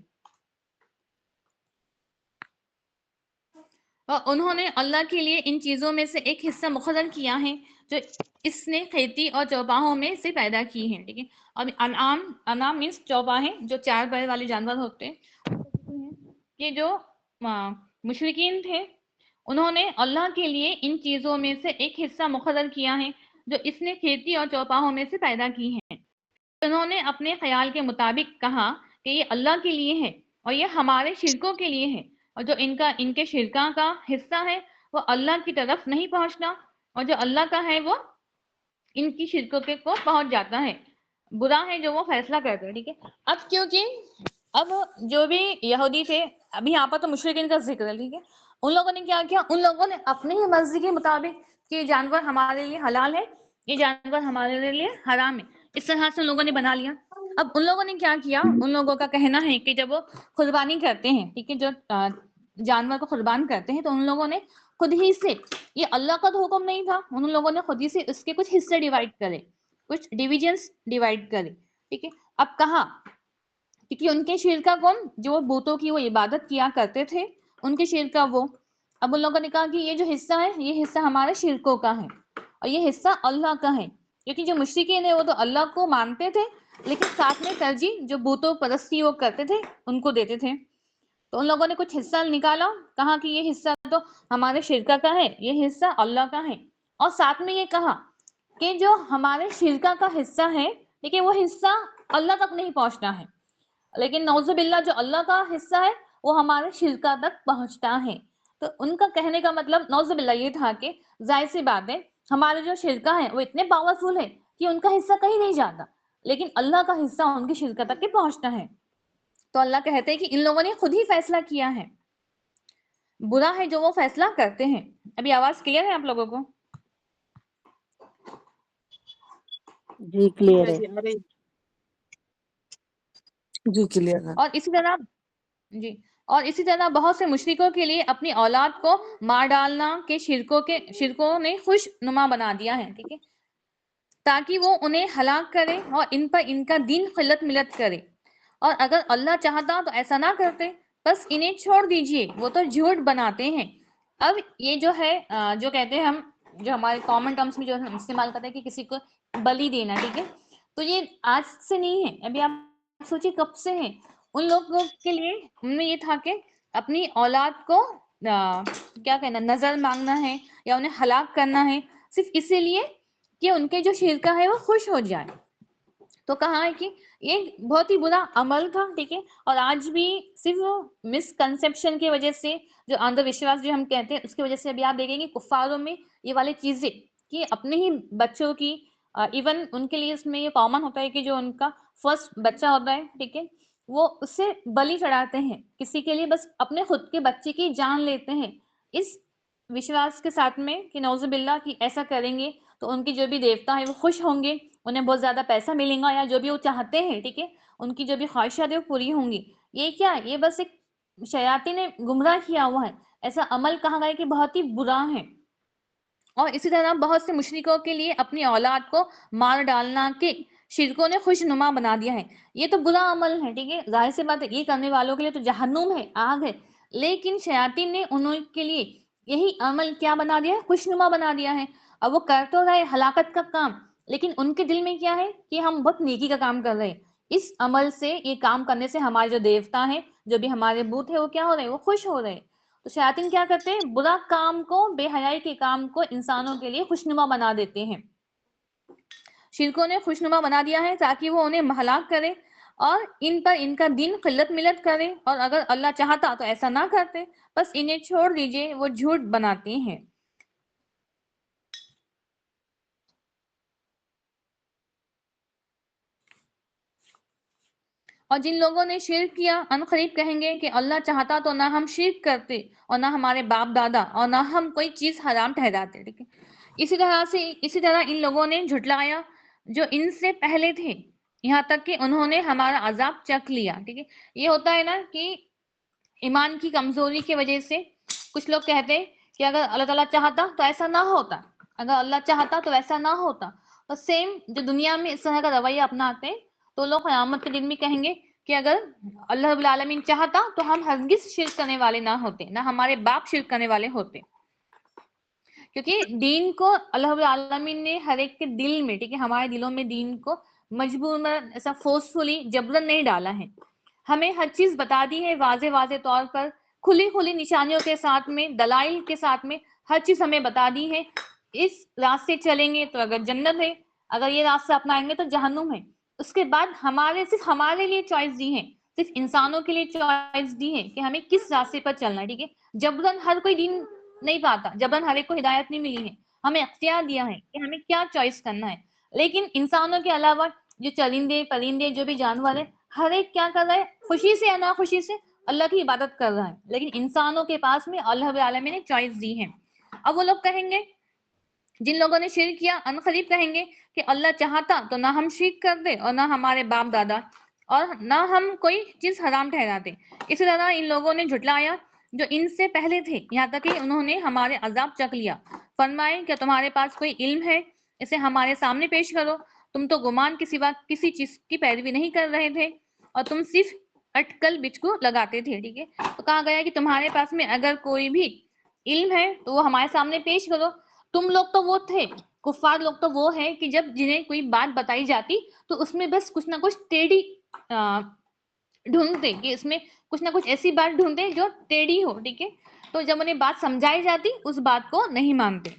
اور انہوں نے اللہ کے لیے ان چیزوں میں سے ایک حصہ مقرر کیا ہے جو اس نے کھیتی اور چوپاہوں میں سے پیدا کی ہیں. ٹھیک ہے. اور انعام مینس چوپاہیں جو 4 پیر والے جانور ہوتے ہیں. یہ جو مشرکین تھے انہوں نے اللہ کے لیے ان چیزوں میں سے ایک حصہ مقرر کیا ہے جو اس نے کھیتی اور چوپاہوں میں سے پیدا کی ہیں. انہوں نے اپنے خیال کے مطابق کہا کہ یہ اللہ کے لیے ہے اور یہ ہمارے شرکوں کے لیے ہے، اور جو ان کے شرکاں کا حصہ ہے وہ اللہ کی طرف نہیں پہنچنا، اور جو اللہ کا ہے وہ ان کی شرکوں کے کو پہنچ جاتا ہے. برا ہے جو وہ فیصلہ کرتے ہیں. ٹھیک ہے. اب کیونکہ اب جو بھی یہودی تھے، ابھی یہاں پر تو مشرکین کا ذکر ہے. ٹھیک ہے. ان لوگوں نے کیا کیا؟ ان لوگوں نے اپنی ہی مرضی کے مطابق کہ یہ جانور ہمارے لیے حلال ہے، یہ جانور ہمارے لیے حرام ہے، اس طرح سے لوگوں نے بنا لیا. اب ان لوگوں نے کیا کیا؟ ان لوگوں کا کہنا ہے کہ جب وہ قربانی کرتے ہیں، ٹھیک ہے، جو جانور کو قربان کرتے ہیں، تو ان لوگوں نے خود ہی سے، یہ اللہ کا تو حکم نہیں تھا، ان لوگوں نے خود ہی سے اس کے کچھ حصے ڈیوائڈ کرے، کچھ ڈیویژنس ڈیوائڈ کرے. ٹھیک ہے. اب کہا کیونکہ ان کے شرکا کون؟ جو بتوں کی وہ عبادت کیا کرتے تھے، ان کے شرکا وہ. اب ان لوگوں نے کہا کہ یہ جو حصہ ہے یہ حصہ ہمارے شرکوں کا ہے اور یہ حصہ اللہ کا ہے، کیونکہ جو مشرکین ہیں وہ تو اللہ کو مانتے تھے لیکن ساتھ میں ترجیح جو بتوں پرستی وہ کرتے تھے ان کو دیتے تھے. تو ان لوگوں نے کچھ حصہ نکالا، کہا کہ یہ حصہ تو ہمارے شرکا کا ہے، یہ حصہ اللہ کا ہے، اور ساتھ میں یہ کہا کہ جو ہمارے شرکا کا حصہ ہے لیکن وہ حصہ اللہ تک نہیں پہنچنا ہے، لیکن نعوذ باللہ جو اللہ کا حصہ ہے وہ ہمارے شرکا تک پہنچتا ہے. تو ان کا کہنے کا مطلب نعوذ باللہ یہ تھا کہ ظاہر سی بات ہے ہمارے جو شرکا ہیں وہ اتنے پاورفل ہے کہ ان کا حصہ کہیں نہیں جاتا، لیکن اللہ کا حصہ ان کی شرکا تک کے پہنچتا ہے. تو اللہ کہتے ہیں کہ ان لوگوں نے خود ہی فیصلہ کیا ہے، برا ہے جو وہ فیصلہ کرتے ہیں. ابھی آواز کلیئر ہے آپ لوگوں کو؟ جی کلیئر ہے. جی کلیئر ہے. اور اسی طرح بہت سے مشرکوں کے لیے اپنی اولاد کو مار ڈالنا کہ شرکوں نے خوش نما بنا دیا ہے. ٹھیک ہے. تاکہ وہ انہیں ہلاک کرے اور ان پر ان کا دین قلت ملت کرے، اور اگر اللہ چاہتا تو ایسا نہ کرتے، بس انہیں چھوڑ دیجئے، وہ تو جھوٹ بناتے ہیں. اب یہ جو ہے جو کہتے ہیں ہم، جو ہمارے کامن ٹرمز میں جو ہم استعمال کرتے ہیں کہ کسی کو بلی دینا، ٹھیک ہے، تو یہ آج سے نہیں ہے، ابھی آپ سوچیں کب سے ہے. ان لوگوں کے لیے ان میں یہ تھا کہ اپنی اولاد کو کیا کہنا، نظر مانگنا ہے یا انہیں ہلاک کرنا ہے، صرف اسی لیے کہ ان کے جو شرکا ہے وہ خوش ہو جائے. تو کہا ہے کہ یہ بہت ہی برا عمل تھا. ٹھیک ہے. اور آج بھی صرف مس کنسپشن کی وجہ سے، جو اندھ وشواس جو ہم کہتے ہیں اس کی وجہ سے، ابھی آپ دیکھیں گے کفاروں میں یہ والی چیزیں کہ اپنے ہی بچوں کی، ایون ان کے لیے اس میں یہ کامن ہوتا ہے کہ جو ان کا فرسٹ بچہ ہوتا ہے، ٹھیک ہے، وہ اس سے بلی چڑھاتے ہیں کسی کے لیے، بس اپنے خود کے بچے کی جان لیتے ہیں اس وشواس کے ساتھ میں کہ نعوذ باللہ کہ ایسا کریں گے تو ان کی جو بھی دیوتا ہے وہ خوش ہوں گے، انہیں بہت زیادہ پیسہ ملے گا، یا جو بھی وہ چاہتے ہیں، ٹھیک ہے، ان کی جو بھی خواہشات ہے وہ پوری ہوں گی. یہ کیا ہے؟ یہ بس ایک شیاطین نے گمراہ کیا ہوا ہے. ایسا عمل کہا گیا کہ بہت ہی برا ہے. اور اسی طرح بہت سے مشرکوں کے لیے اپنی اولاد کو مار ڈالنا کہ شرکوں نے خوش نما بنا دیا ہے. یہ تو برا عمل ہے. ٹھیک ہے. ظاہر سی بات ہے یہ کرنے والوں کے لیے تو جہنم ہے، آگ ہے، لیکن شیاطین نے انہوں کے لیے یہی عمل کیا بنا دیا ہے؟ خوش نما بنا دیا ہے. اب وہ کر تو رہے ہلاکت کا کام، لیکن ان کے دل میں کیا ہے کہ ہم بہت نیکی کا کام کر رہے ہیں. اس عمل سے، یہ کام کرنے سے ہمارے جو دیوتا ہیں، جو بھی ہمارے بت ہیں، وہ کیا ہو رہے ہیں؟ وہ خوش ہو رہے ہیں. تو شیاطین کیا کرتے ہیں؟ برا کام کو، بے حیائی کے کام کو انسانوں کے لیے خوشنما بنا دیتے ہیں. شرکوں نے خوشنما بنا دیا ہے تاکہ وہ انہیں ہلاک کرے اور ان پر ان کا دین قلت ملت کرے، اور اگر اللہ چاہتا تو ایسا نہ کرتے، بس انہیں چھوڑ دیجئے، وہ جھوٹ بناتے ہیں. اور جن لوگوں نے شرک کیا ان قریب کہیں گے کہ اللہ چاہتا تو نہ ہم شرک کرتے اور نہ ہمارے باپ دادا اور نہ ہم کوئی چیز حرام ٹھہراتے. ٹھیک ہے. اسی طرح ان لوگوں نے جھٹلایا جو ان سے پہلے تھے، یہاں تک کہ انہوں نے ہمارا عذاب چکھ لیا. ٹھیک ہے. یہ ہوتا ہے نا کہ ایمان کی کمزوری کی وجہ سے کچھ لوگ کہتے ہیں کہ اگر اللہ تعالیٰ چاہتا تو ایسا نہ ہوتا، اگر اللہ چاہتا تو ایسا نہ ہوتا. اور سیم جو دنیا میں اس طرح کا رویہ اپناتے ہیں تو لوگ قیامت کے دن میں کہیں گے کہ اگر اللہ رب العالمین چاہتا تو ہم ہرگز شرک کرنے والے نہ ہوتے، نہ ہمارے باپ شرک کرنے والے ہوتے، کیونکہ دین کو اللہ رب العالمین نے ہر ایک کے دل میں، ٹھیک ہے، ہمارے دلوں میں دین کو مجبور میں ایسا فورسفلی جبرن نہیں ڈالا ہے، ہمیں ہر چیز بتا دی ہے واضح واضح طور پر، کھلی کھلی نشانیوں کے ساتھ میں، دلائل کے ساتھ میں، ہر چیز ہمیں بتا دی ہے. اس راستے چلیں گے تو اگر جنت ہے، اگر یہ راستہ اپنائیں گے تو جہنم ہے. اس کے بعد صرف ہمارے لیے چوائس دی ہے، صرف انسانوں کے لیے چوائس دی ہے کہ ہمیں کس راستے پر چلنا ہے، ٹھیک ہے. جبرن ہر کوئی دین نہیں پاتا، جبرن ہر ایک کو ہدایت نہیں ملی ہے، ہمیں اختیار دیا ہے کہ ہمیں کیا چوائس کرنا ہے. لیکن انسانوں کے علاوہ جو چرندے پرندے جو بھی جانور ہے، ہر ایک کیا کر رہا ہے، خوشی سے یا ناخوشی سے اللہ کی عبادت کر رہا ہے. لیکن انسانوں کے پاس میں اللہ رب العالمین نے چوائس دی ہے. اب وہ لوگ کہیں گے، جن لوگوں نے شرک کیا، عنقریب کہیں گے کہ اللہ چاہتا تو نہ ہم شرک کرتے اور نہ ہمارے باپ دادا، اور نہ ہم کوئی چیز حرام ٹھہراتے. اسی طرح ان لوگوں نے جھٹلایا جو ان سے پہلے تھے، یہاں تک کہ انہوں نے ہمارے عذاب چکھ لیا. فرمائے کہ تمہارے پاس کوئی علم ہے اسے ہمارے سامنے پیش کرو. تم تو گمان کے سوا کسی چیز کی پیروی نہیں کر رہے تھے اور تم صرف اٹکل بچکو لگاتے تھے، ٹھیک ہے. تو کہا گیا کہ تمہارے پاس میں اگر کوئی بھی علم ہے تو وہ ہمارے سامنے پیش کرو. تم لوگ تو وہ تھے، کفار لوگ تو وہ ہے کہ جب جنہیں کوئی بات بتائی جاتی تو اس میں بس کچھ نہ کچھ ٹیڑھی ڈھونڈتے، کہ اس میں کچھ نہ کچھ ایسی بات ڈھونڈتے جو ٹیڑھی ہو، ٹھیک ہے. تو جب انہیں بات سمجھائی جاتی اس بات کو نہیں مانتے.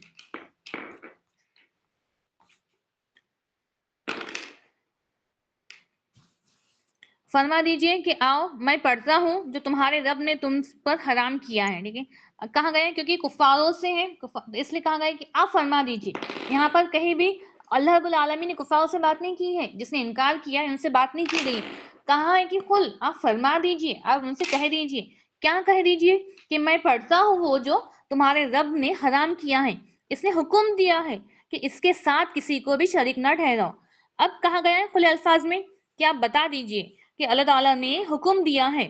فرما دیجئے کہ آؤ میں پڑھتا ہوں جو تمہارے رب نے تم پر حرام کیا ہے، ٹھیک ہے. کہا گیا کیونکہ کفاروں سے ہیں، اس لیے کہا گیا کہ آپ فرما دیجئے. یہاں پر کہیں بھی اللہ رب العالمین نے کفاروں سے بات نہیں کی ہے، جس نے انکار کیا ہے ان سے بات نہیں کی گئی. کہا ہے کہ قل، آپ فرما دیجئے، آپ ان سے کہہ دیجئے. کیا کہہ دیجئے؟ کہ میں پڑھتا ہوں وہ جو تمہارے رب نے حرام کیا ہے، اس نے حکم دیا ہے کہ اس کے ساتھ کسی کو بھی شریک نہ ٹھہراؤ. اب کہا گیا ہے کھلے الفاظ میں کہ آپ بتا دیجئے کہ اللہ تعالیٰ نے حکم دیا ہے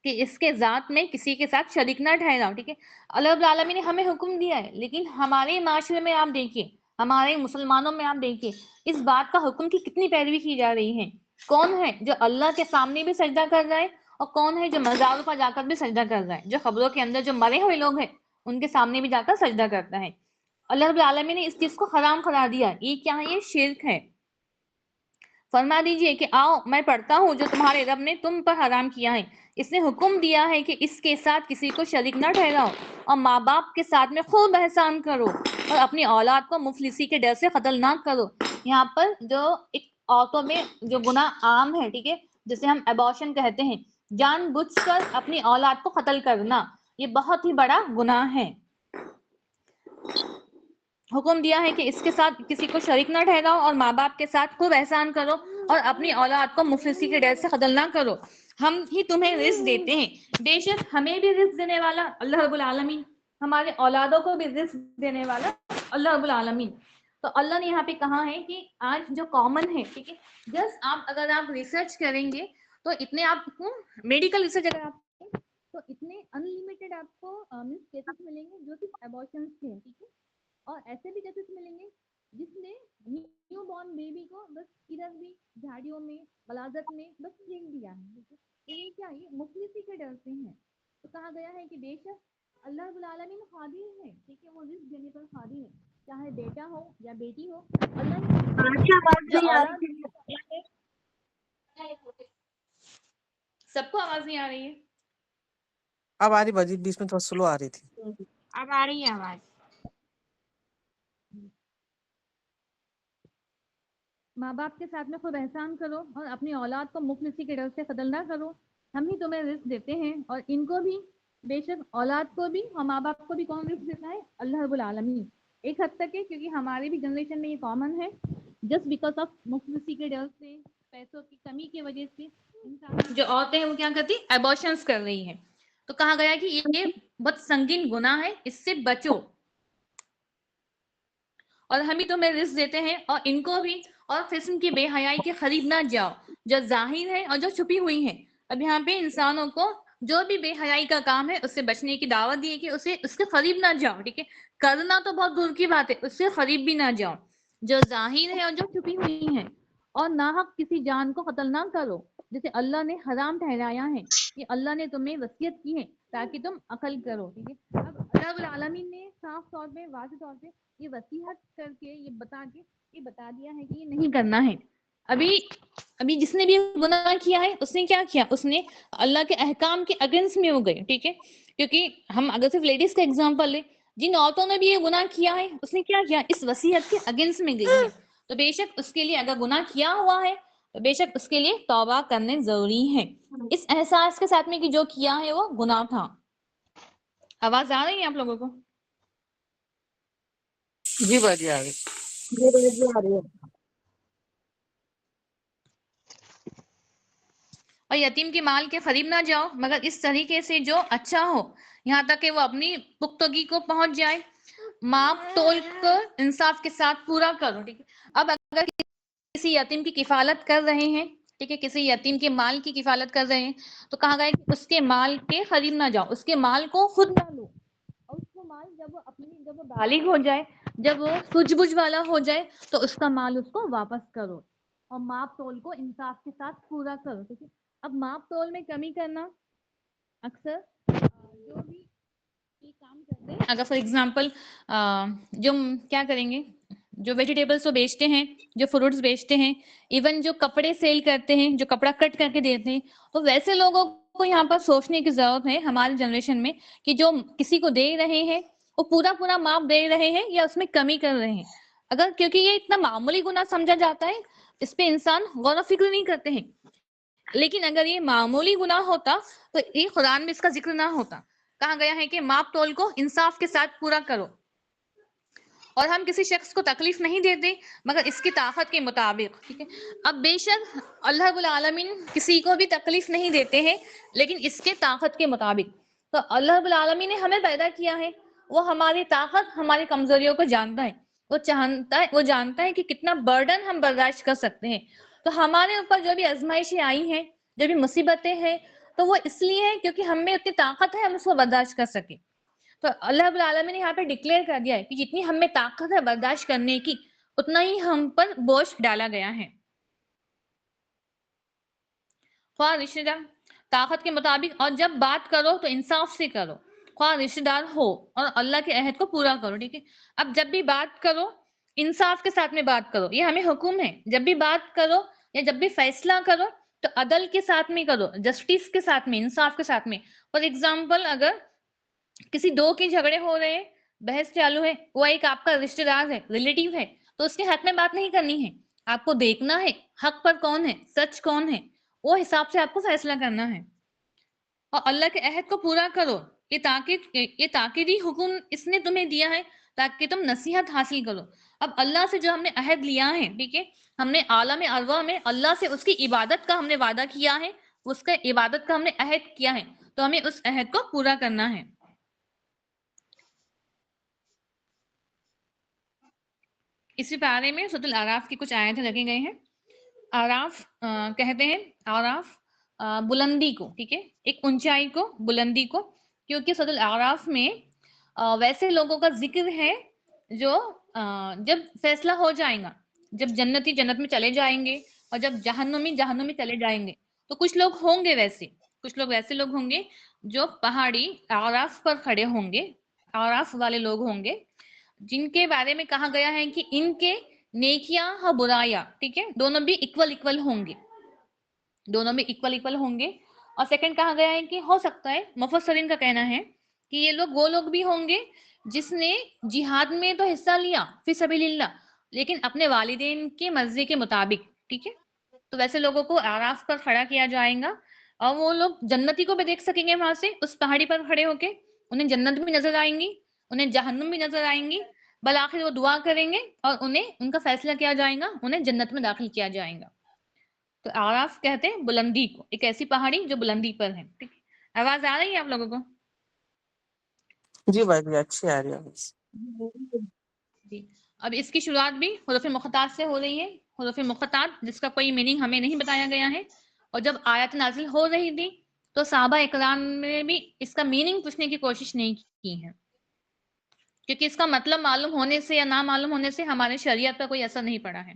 کہ اس کے ذات میں کسی کے ساتھ شریک نہ ٹھہراؤ، ٹھیک ہے. اللہ رب العالمین نے ہمیں حکم دیا ہے، لیکن ہمارے معاشرے میں آپ دیکھیے، ہمارے مسلمانوں میں آپ دیکھیے، اس بات کا حکم کی کتنی پیروی کی جا رہی ہے. کون ہے جو اللہ کے سامنے بھی سجدہ کر رہا ہے اور کون ہے جو مزاروں پر جا کر بھی سجدہ کر رہا ہے، جو قبروں کے اندر جو مرے ہوئے لوگ ہیں ان کے سامنے بھی جا کر سجدہ کرتا ہے. اللہ رب العالمین نے اس چیز کو حرام قرار دیا. یہ کیا ہے؟ یہ شرک ہے. فرما دیجئے کہ آؤ میں پڑھتا ہوں جو تمہارے رب نے تم پر حرام کیا ہے. اس نے حکم دیا ہے کہ اس کے ساتھ کسی کو شریک نہ ٹھہراؤ اور ماں باپ کے ساتھ میں خوب احسان کرو اور اپنی اولاد کو مفلسی کے ڈر سے قتل نہ کرو. یہاں پر جو ایک عورتوں میں جو گناہ عام ہے، ٹھیک ہے، جسے ہم ابارشن کہتے ہیں، جان بوجھ کر اپنی اولاد کو قتل کرنا، یہ بہت ہی بڑا گناہ ہے. حکم دیا ہے کہ اس کے ساتھ کسی کو شریک نہ ٹھہراؤ اور ماں باپ کے ساتھ خوب احسان کرو اور اپنی اولاد کو مفلسی کے ڈر سے قتل نہ کرو. ہم ہی تمہیں رزق دیتے ہیں، بے شک ہمیں بھی رزق دینے والا اللہ رب العالمین، ہمارے اولادوں کو بھی رزق دینے والا اللہ رب العالمین. تو اللہ نے یہاں پہ کہا ہے کہ آج جو کامن ہے، ٹھیک ہے، جسٹ اگر آپ ریسرچ کریں گے تو اتنے آپ کو میڈیکل ریسرچ اگر آپ کریں تو اتنے انلمیٹڈ آپ کو کیسز ملیں گے جو صرف ابارشن کے ہیں، ٹھیک ہے. اور ایسے بھی کیسز ملیں گے جس نے نیو بورن بیبی کو بس ادھر بھی جھاڑیوں میں غلاظت میں بس پھینک دیا ہے. تو یہ کیا ہے؟ مفلسی کے ڈر سے ہیں. تو کہا گیا ہے کہ بے شک اللہ رب العالمین قادر ہے، ٹھیک ہے، وہ رزق دینے پر قادر ہے، چاہے بیٹا ہو یا بیٹی ہو. اللہ نے جو اولاد سب کو آواز نہیں آ رہی ہے؟ اب آ رہی باجی، بیچ میں تھوڑا سلو آ رہی تھی. اب آ رہی ہے آواز. ماں باپ کے ساتھ میں خوب احسان کرو اور اپنی اولاد کو مفلسی کے ڈر سے قتل نہ کرو. ہم ہی تمہیں رزق دیتے ہیں اور ان کو بھی، بے شک اولاد کو بھی اور ماں باپ کو بھی کون رزق دیتا ہے؟ اللہ رب العالمین. ایک حد تک ہے کیونکہ ہماری بھی جنریشن میں یہ کامن ہے، جسٹ بیکاز آف مفلسی کے ڈر سے، پیسوں کی کمی کی وجہ سے جو عورتیں ہیں وہ کیا کرتی؟ ابارشنز کر رہی ہیں. تو کہا گیا کہ یہ بہت سنگین گناہ ہے، اس سے بچو اور ہم ہی تمہیں رزق دیتے ہیں اور ان کو بھی. اور قسم کی بے حیائی کے قریب نہ جاؤ جو ظاہر ہے اور جو چھپی ہوئی ہیں. اب یہاں پہ انسانوں کو جو بھی بے حیائی کا کام ہے اس سے بچنے کی دعوت دی ہے کہ اس کے قریب نہ جاؤ، ٹھیک ہے. کرنا تو بہت دور کی بات ہے، اس سے قریب بھی نہ جاؤ. جو ظاہر ہے اور جو چھپی ہوئی ہیں. اور ناحق کسی جان کو قتل نہ کرو، جیسے اللہ نے حرام ٹھہرایا ہے، یہ اللہ نے تمہیں وصیت کی ہے تاکہ تم عقل کرو، ٹھیک ہے. اب اللہ رب العالمین نے صاف طور پہ واضح طور پہ یہ وصیحت کر کے یہ بتا دیا ہے کہ یہ نہیں کرنا ہے. ابھی جس نے بھی گناہ کیا ہے اس نے کیا کیا، اس نے اللہ کے احکام کے اگینسٹ میں ہو گئے، ٹھیک ہے. کیونکہ ہم اگر صرف لیڈیز کا ایگزامپل لیں، جن عورتوں نے بھی یہ گناہ کیا ہے اس نے کیا کیا، اس وصیت کے اگینسٹ میں گئی ہے. تو بے شک اس کے لیے اگر گناہ کیا ہوا ہے تو بے شک اس کے لیے توبہ کرنے ضروری ہے، اس احساس کے ساتھ میں کہ جو کیا ہے وہ گناہ تھا. آواز آ رہی ہے آپ لوگوں کو؟ جی باجی آ گئی. جی باجی آ رہی ہے. اور یتیم کے مال کے قریب نہ جاؤ مگر اس طریقے سے جو اچھا ہو، یہاں تک کہ وہ اپنی پختگی کو پہنچ جائے. ماپ تول کر انصاف کے ساتھ پورا کرو، ٹھیک ہے. اب اگر کسی یتیم کی کفالت کر رہے ہیں، ٹھیک ہے، کسی یتیم کے مال کی کفالت کر رہے ہیں تو کہا گیا کہ اس کے مال کے قریب نہ جاؤ، اس کے مال کو خود نہ لو، اور اس کو مال جب وہ بالغ ہو جائے، جب وہ سوجھ بوجھ والا ہو جائے تو اس کا مال اس کو واپس کرو، اور ماپ تول کو انصاف کے ساتھ پورا کرو، ٹھیک ہے. اب ماپ تول میں کمی کرنا اکثر جو بھی یہ کام کرتے ہیں، اگر فار ایگزامپل جو کیا کریں گے، جو ویجیٹیبلس وہ بیچتے ہیں، جو فروٹس بیچتے ہیں، ایون جو کپڑے سیل کرتے ہیں، جو کپڑا کٹ کر کے دیتے ہیں، تو ویسے لوگوں کو یہاں پر سوچنے کی ضرورت ہے ہماری جنریشن میں کہ جو کسی کو دے رہے ہیں وہ پورا ماپ دے رہے ہیں یا اس میں کمی کر رہے ہیں. اگر کیونکہ یہ اتنا معمولی گناہ سمجھا جاتا ہے، اس پہ انسان غور و فکر نہیں کرتے ہیں، لیکن اگر یہ معمولی گناہ ہوتا تو یہ قرآن میں اس کا ذکر نہ ہوتا. کہا گیا ہے کہ ماپ تول کو انصاف کے ساتھ پورا کرو، اور ہم کسی شخص کو تکلیف نہیں دیتے مگر اس کی طاقت کے مطابق، ٹھیک ہے. اب بے شک اللہ رب العالمین کسی کو بھی تکلیف نہیں دیتے ہیں لیکن اس کے طاقت کے مطابق. تو اللہ رب العالمین نے ہمیں پیدا کیا ہے، وہ ہماری طاقت ہماری کمزوریوں کو جانتا ہے، وہ جانتا ہے کہ کتنا برڈن ہم برداشت کر سکتے ہیں. تو ہمارے اوپر جو بھی آزمائشیں آئی ہیں، جو بھی مصیبتیں ہیں، تو وہ اس لیے ہے کیونکہ ہم میں اتنی طاقت ہے ہم اس کو برداشت کر سکیں. تو اللہ رب العالمین نے یہاں پہ ڈکلیئر کر دیا ہے کہ جتنی ہم میں طاقت ہے برداشت کرنے کی اتنا ہی ہم پر بوجھ ڈالا گیا ہے. خواہ رشتہ دار طاقت کے مطابق، اور جب بات کرو تو انصاف سے کرو، خواہ رشتہ دار ہو، اور اللہ کے عہد کو پورا کرو، ٹھیک ہے. اب جب بھی بات کرو انصاف کے ساتھ میں بات کرو، یہ ہمیں حکم ہے. جب بھی بات کرو یا جب بھی فیصلہ کرو تو عدل کے ساتھ میں کرو، جسٹس کے ساتھ میں، انصاف کے ساتھ میں. فار ایگزامپل اگر کسی دو کے جھگڑے ہو رہے ہیں، بحث چالو ہے، وہ ایک آپ کا رشتہ دار ہے، ریلیٹیو ہے، تو اس کے حق میں بات نہیں کرنی ہے. آپ کو دیکھنا ہے حق پر کون ہے، سچ کون ہے، وہ حساب سے آپ کو فیصلہ کرنا ہے. اور اللہ کے عہد کو پورا کرو، یہ تاکیدی حکم اس نے تمہیں دیا ہے تاکہ تم نصیحت حاصل کرو. اب اللہ سے جو ہم نے عہد لیا ہے، ٹھیک ہے، ہم نے عالم ارواح میں اللہ سے اس کی عبادت کا ہم نے وعدہ کیا ہے، اس کا عبادت کا ہم نے عہد کیا ہے، تو ہمیں اس عہد کو پورا کرنا ہے. اسی پارے میں سورۃ الاعراف کی کچھ آیتیں رکھے گئے ہیں. اعراف کہتے ہیں اعراف بلندی کو، ٹھیک ہے، ایک اونچائی کو، بلندی کو، کیونکہ سورۃ الاعراف میں ویسے لوگوں کا ذکر ہے جو جب فیصلہ ہو جائے گا، جب جنتی جنت میں چلے جائیں گے اور جب جہنمی جہنم میں چلے جائیں گے، تو کچھ لوگ ہوں گے کچھ لوگ ویسے لوگ ہوں گے جو پہاڑی اعراف پر کھڑے ہوں گے، اعراف والے لوگ ہوں گے، جن کے بارے میں کہا گیا ہے کہ ان کے نیکیاں اور برائیاں، ٹھیک ہے، دونوں بھی اکول ہوں گے، دونوں میں اکول ہوں گے. اور سیکنڈ کہا گیا ہے کہ ہو سکتا ہے، مفسرین کا کہنا ہے کہ یہ لوگ وہ لوگ بھی ہوں گے جس نے جہاد میں تو حصہ لیا فی سبیل اللہ لیکن اپنے والدین کے مرضی کے مطابق، ٹھیک ہے. تو ویسے لوگوں کو اعراف پر کھڑا کیا جائے گا اور وہ لوگ جنتی کو بھی دیکھ سکیں گے وہاں سے اس پہاڑی پر کھڑے ہو کے، انہیں جنت بھی نظر آئیں گی، انہیں جہنم بھی نظر آئیں گی، بالآخر وہ دعا کریں گے اور انہیں ان کا فیصلہ کیا جائے گا، انہیں جنت میں داخل کیا جائے گا. تو اعراف کہتے ہیں بلندی کو، ایک ایسی پہاڑی جو بلندی پر ہے. ٹھیک ہے، آواز آ رہی ہے آپ لوگوں کو؟ جی باجی اچھی آ رہی ہے. جی. اب اس کی شروعات بھی حروف مقطعات سے ہو رہی ہے، حروف مقطعات جس کا کوئی میننگ ہمیں نہیں بتایا گیا ہے. اور جب آیت نازل ہو رہی تھی تو صحابہ اکرام نے بھی اس کا میننگ پوچھنے کی کوشش نہیں کی ہے، کیونکہ اس کا مطلب معلوم ہونے سے یا نہ معلوم ہونے سے ہمارے شریعت پر کوئی اثر نہیں پڑا ہے.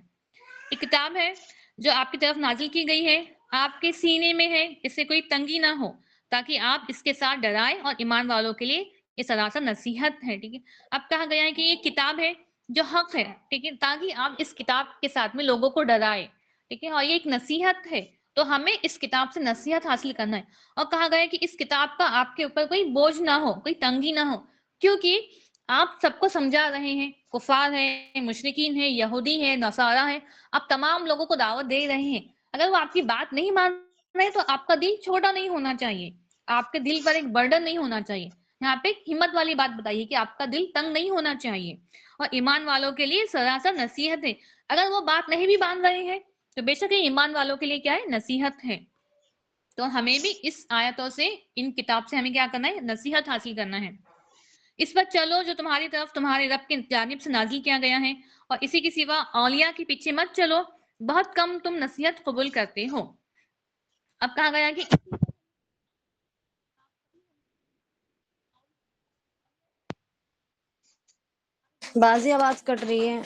ایک کتاب ہے جو آپ کی طرف نازل کی گئی ہے آپ کے سینے میں ہے، اس سے کوئی تنگی نہ ہو، تاکہ آپ اس کے ساتھ ڈرائیں، اور ایمان والوں کے لیے یہ سراسر نصیحت ہے. ٹھیک ہے. اب کہا گیا ہے کہ یہ کتاب ہے جو حق ہے، ٹھیک ہے، تاکہ آپ اس کتاب کے ساتھ میں لوگوں کو ڈرائے. ٹھیک ہے. اور یہ ایک نصیحت ہے، تو ہمیں اس کتاب سے نصیحت حاصل کرنا ہے. اور کہا گیا ہے کہ اس کتاب کا آپ کے اوپر کوئی بوجھ نہ ہو، کوئی تنگی نہ ہو، کیونکہ آپ سب کو سمجھا رہے ہیں، کفار ہیں، مشرکین ہیں، یہودی ہیں، نصارہ ہیں، آپ تمام لوگوں کو دعوت دے رہے ہیں. اگر وہ آپ کی بات نہیں مان رہے تو آپ کا دل چھوٹا نہیں ہونا چاہیے، آپ کے دل پر ایک برڈن نہیں ہونا چاہیے. یہاں پہ ایک ہمت والی بات بتائیے کہ آپ کا دل تنگ نہیں ہونا چاہیے. اور ایمان والوں کے لیے سراسر نصیحت ہے. اگر وہ بات نہیں بھی مان رہے ہیں تو بے شک یہ ایمان والوں کے لیے کیا ہے؟ نصیحت ہے. تو ہمیں بھی اس آیتوں سے، ان کتاب سے ہمیں کیا کرنا ہے؟ نصیحت حاصل کرنا ہے. اس پر چلو جو تمہاری طرف تمہارے رب کی جانب سے نازل کیا گیا ہے، اور اسی کے سوا اولیاء کے پیچھے مت چلو، بہت کم تم نصیحت قبول کرتے ہو. اب کہا گیا کہ بازی آواز کٹ رہی ہے.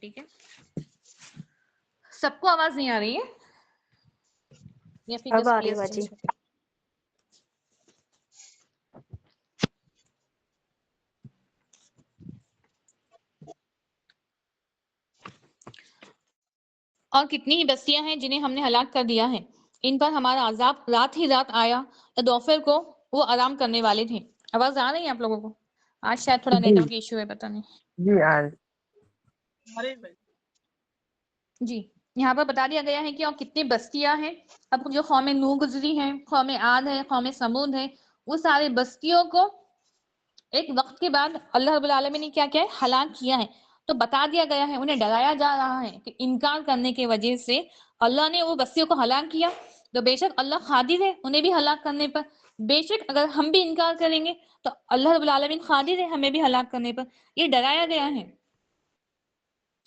ٹھیک ہے، سب کو آواز نہیں آ رہی ہے یا پھر اب جسٹ آ رہی ہے کلیئر؟ باجی. اور کتنی ہی بستیاں ہیں جنہیں ہم نے ہلاک کر دیا ہے، ان پر ہمارا عذاب رات ہی رات آیا، یا دوپہر کو وہ آرام کرنے والے تھے. آواز آ رہی ہے آپ لوگوں کو؟ آج شاید تھوڑا نیٹ ورک ایشو ہے، پتہ نہیں. جی آج جی، یہاں پر بتا دیا گیا ہے کہ اور کتنی بستیاں ہیں. اب جو قوم نوح گزری ہیں، قوم عاد ہے، قوم سمود ہے، وہ سارے بستیوں کو ایک وقت کے بعد اللہ رب العالمین نے کیا کیا ہے؟ ہلاک کیا ہے. تو بتا دیا گیا ہے، انہیں ڈرایا جا رہا ہے کہ انکار کرنے کی وجہ سے اللہ نے وہ بستیوں کو ہلاک کیا. تو بے شک اللہ قادر ہے انہیں بھی ہلاک کرنے پر. بے شک اگر ہم بھی انکار کریں گے تو اللہ رب العالمین قادر ہے ہمیں بھی ہلاک کرنے پر. یہ ڈرایا گیا ہے.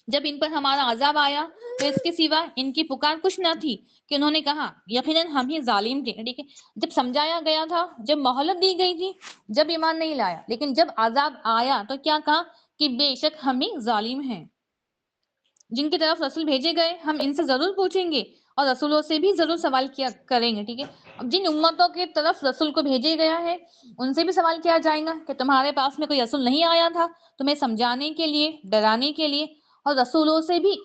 جب ان پر ہمارا عذاب آیا تو اس کے سوا ان کی پکار کچھ نہ تھی کہ انہوں نے کہا یقیناً ہم ہی ظالم تھے. ٹھیک ہے، جب سمجھایا گیا تھا، جب مہلت دی گئی تھی، جب ایمان نہیں لایا، لیکن جب عذاب آیا تو کیا کہا؟ کہ بے شک ہم ہی ظالم ہیں. جن کی طرف رسول بھیجے گئے ہم ان سے ضرور پوچھیں گے، اور رسولوں سے بھی ضرور سوال کیا کریں گے. ٹھیک ہے، اب جن امتوں کی طرف رسول کو بھیجے گیا ہے ان سے بھی سوال کیا جائے گا کہ تمہارے پاس میں کوئی رسول نہیں آیا تھا تمہیں سمجھانے کے لیے، ڈرانے کے لیے؟ اور رسولوں سے بھی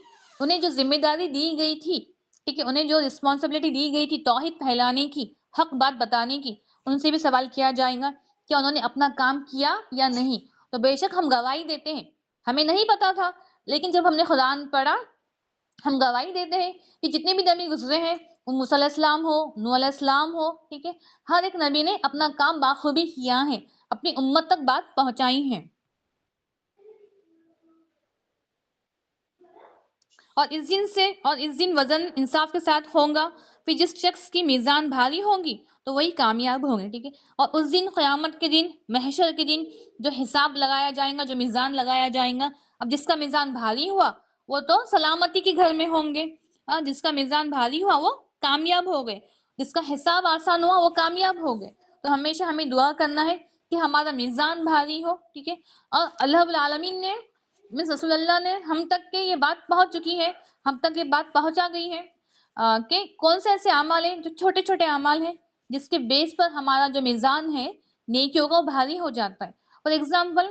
انہیں جو ذمہ داری دی گئی تھی، ٹھیک ہے، انہیں جو رسپانسبلٹی دی گئی تھی توحید پھیلانے کی، حق بات بتانے کی، ان سے بھی سوال کیا جائے گا کہ انہوں نے اپنا کام کیا یا نہیں. تو بے شک ہم گواہی دیتے ہیں، ہمیں نہیں پتا تھا، لیکن جب ہم نے قرآن پڑھا ہم گواہی دیتے ہیں کہ جتنے بھی نبی گزرے ہیں، وہ موسیٰ علیہ السلام ہو، نوح علیہ السلام ہو، ٹھیک ہے، ہر ایک نبی نے اپنا کام بخوبی کیا ہے، اپنی امت تک بات پہنچائی ہے. اور اس دن وزن انصاف کے ساتھ ہوگا، پھر جس شخص کی میزان بھاری ہوگی تو وہی کامیاب ہوں گے. ٹھیک ہے، اور اس دن قیامت کے دن، محشر کے دن جو حساب لگایا جائے گا، جو میزان لگایا جائے گا، اب جس کا میزان بھاری ہوا وہ تو سلامتی کے گھر میں ہوں گے، جس کا میزان بھاری ہوا وہ کامیاب ہو گئے، جس کا حساب آسان ہوا وہ کامیاب ہو گئے. تو ہمیشہ ہمیں دعا کرنا ہے کہ ہمارا میزان بھاری ہو. ٹھیک ہے، اور اللہ رب العالمین نے، رسول اللہ نے ہم تک کے یہ بات پہنچ چکی ہے، ہم تک یہ بات پہنچا گئی ہے کہ کون سے ایسے اعمال ہیں جو چھوٹے چھوٹے اعمال ہیں جس کے بیس پر ہمارا جو میزان ہے نیکیوں کا بھاری ہو جاتا ہے. فار ایگزامپل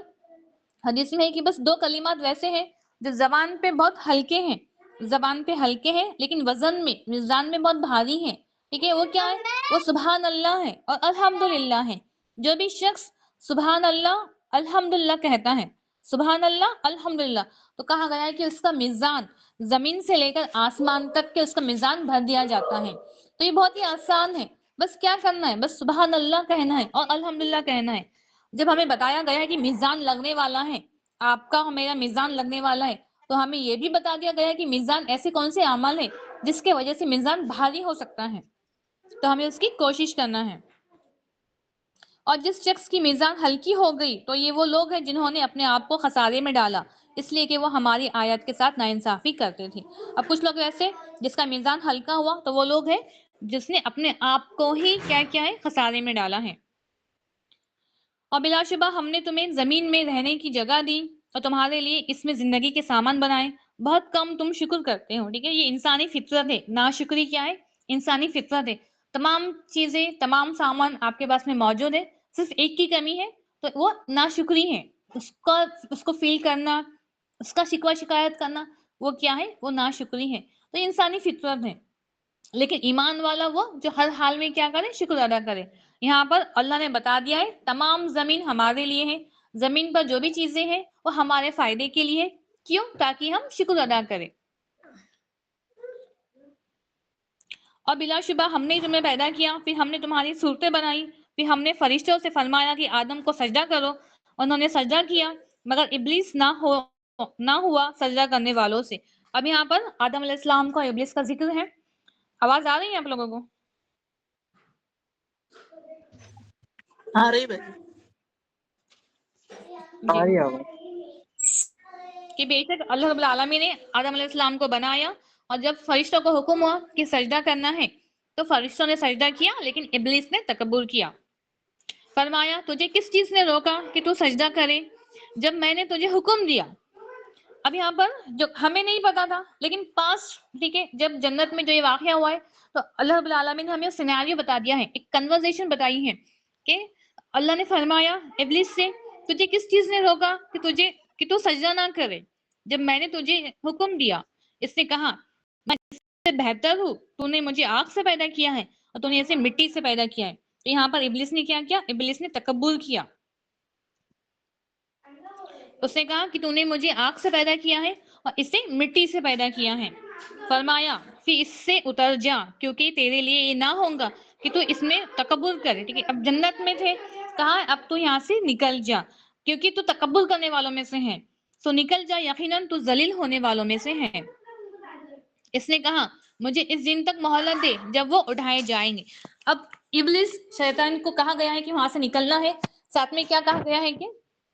حدیث میں ہے کہ بس 2 کلمات ویسے ہیں جو زبان پہ بہت ہلکے ہیں، زبان پہ ہلکے ہیں لیکن وزن میں، میزان میں بہت بھاری ہیں. ٹھیک ہے، وہ کیا ہے؟ وہ سبحان اللہ ہے اور الحمدللہ ہے. جو بھی شخص سبحان اللہ الحمدللہ کہتا ہے، سبحان اللہ الحمدللہ، تو کہا گیا ہے کہ اس کا میزان زمین سے لے کر آسمان تک کے اس کا میزان بھر دیا جاتا ہے. تو یہ بہت ہی آسان ہے، بس کیا کرنا ہے؟ بس سبحان اللہ کہنا ہے اور الحمدللہ کہنا ہے. جب ہمیں بتایا گیا ہے کہ میزان لگنے والا ہے، آپ کا میرا میزان لگنے والا ہے، تو ہمیں یہ بھی بتا دیا گیا ہے کہ میزان ایسے کون سے عمل ہے جس کے وجہ سے میزان بھاری ہو سکتا ہے، تو ہمیں اس کی کوشش کرنا ہے. اور جس شخص کی میزان ہلکی ہو گئی تو یہ وہ لوگ ہیں جنہوں نے اپنے آپ کو خسارے میں ڈالا، اس لیے کہ وہ ہماری آیت کے ساتھ ناانصافی کرتے تھے. اب کچھ لوگ ایسے جس کا میزان ہلکا ہوا تو وہ لوگ ہیں جس نے اپنے آپ کو ہی کیا کیا ہے؟ خسارے میں ڈالا ہے. اور بلا شبہ ہم نے تمہیں زمین میں رہنے کی جگہ دی اور تمہارے لیے اس میں زندگی کے سامان بنائے، بہت کم تم شکر کرتے ہو. ٹھیک ہے، یہ انسانی فطرت ہے. ناشکری کیا ہے؟ انسانی فطرت ہے. تمام چیزیں، تمام سامان آپ کے پاس میں موجود ہے، صرف ایک کی کمی ہے، تو وہ ناشکری ہے. اس کو فیل کرنا، اس کا شکوہ شکایت کرنا، وہ کیا ہے؟ وہ ناشکری ہے. تو یہ انسانی فطرت ہے. لیکن ایمان والا وہ جو ہر حال میں کیا کرے؟ شکر ادا کرے. یہاں پر اللہ نے بتا دیا ہے تمام زمین ہمارے لیے ہے، زمین پر جو بھی چیزیں ہیں وہ ہمارے فائدے کے لیے. کیوں؟ تاکہ ہم شکر ادا کریں. اور بلا شبہ ہم نے تمہیں پیدا کیا، پھر ہم نے تمہاری صورتیں بنائی، پھر ہم نے فرشتوں سے فرمایا کہ آدم کو سجدہ کرو، انہوں نے سجدہ کیا، مگر ابلیس نہ ہوا سجدہ کرنے والوں سے. اب یہاں پر آدم علیہ السلام کو ابلیس کا ذکر ہے. آواز آ رہی ہے آپ لوگوں کو؟ آ رہی بھائی، جی. آ رہی آواز. کہ بے شک اللہ رب العالمین نے آدم علیہ السلام کو بنایا، اور جب فرشتوں کو حکم ہوا کہ سجدہ کرنا ہے تو فرشتوں نے سجدہ کیا، لیکن ابلیس نے تکبر کیا. فرمایا تجھے کس چیز نے روکا کہ تو سجدہ کرے جب میں نے تجھے حکم دیا؟ اب یہاں پر جو ہمیں نہیں پتا تھا، لیکن پاس، ٹھیک ہے، جب جنت میں جو یہ واقعہ ہوا ہے تو اللہ رب العالمین نے ہمیں سیناریو بتا دیا ہے، ایک کنورزیشن بتائی ہے کہ اللہ نے فرمایا ابلیس سے تجھے کس چیز نے روکا کہ تو سجدہ نہ کرے جب میں نے تجھے حکم دیا؟ اس نے کہا میں اس سے بہتر ہوں، تو نے مجھے آگ سے پیدا کیا ہے اور تو نے اسے مٹی سے پیدا کیا ہے. تو یہاں پر ابلیس نے کیا کیا؟ ابلیس نے تکبر کیا. اس نے کہا کہ تو نے مجھے آگ سے پیدا کیا ہے اور اسے مٹی سے پیدا کیا ہے. فرمایا پھر اس سے اتر جا، کیونکہ تیرے لیے یہ نہ ہوگا کہ تو اس میں تکبر کرے. ٹھیک ہے، اب جنت میں تھے، کہا اب تو یہاں سے نکل جا کیونکہ تو تکبر کرنے والوں میں سے ہے، تو نکل جا، یقیناً تو ذلیل ہونے والوں میں سے ہے. اس نے کہا مجھے اس دن تک مہلت دے جب وہ اٹھائے جائیں گے. اب ابلیس شیطان کو کہا گیا ہے کہ وہاں سے نکلنا ہے، ساتھ میں کیا کہا گیا ہے کہ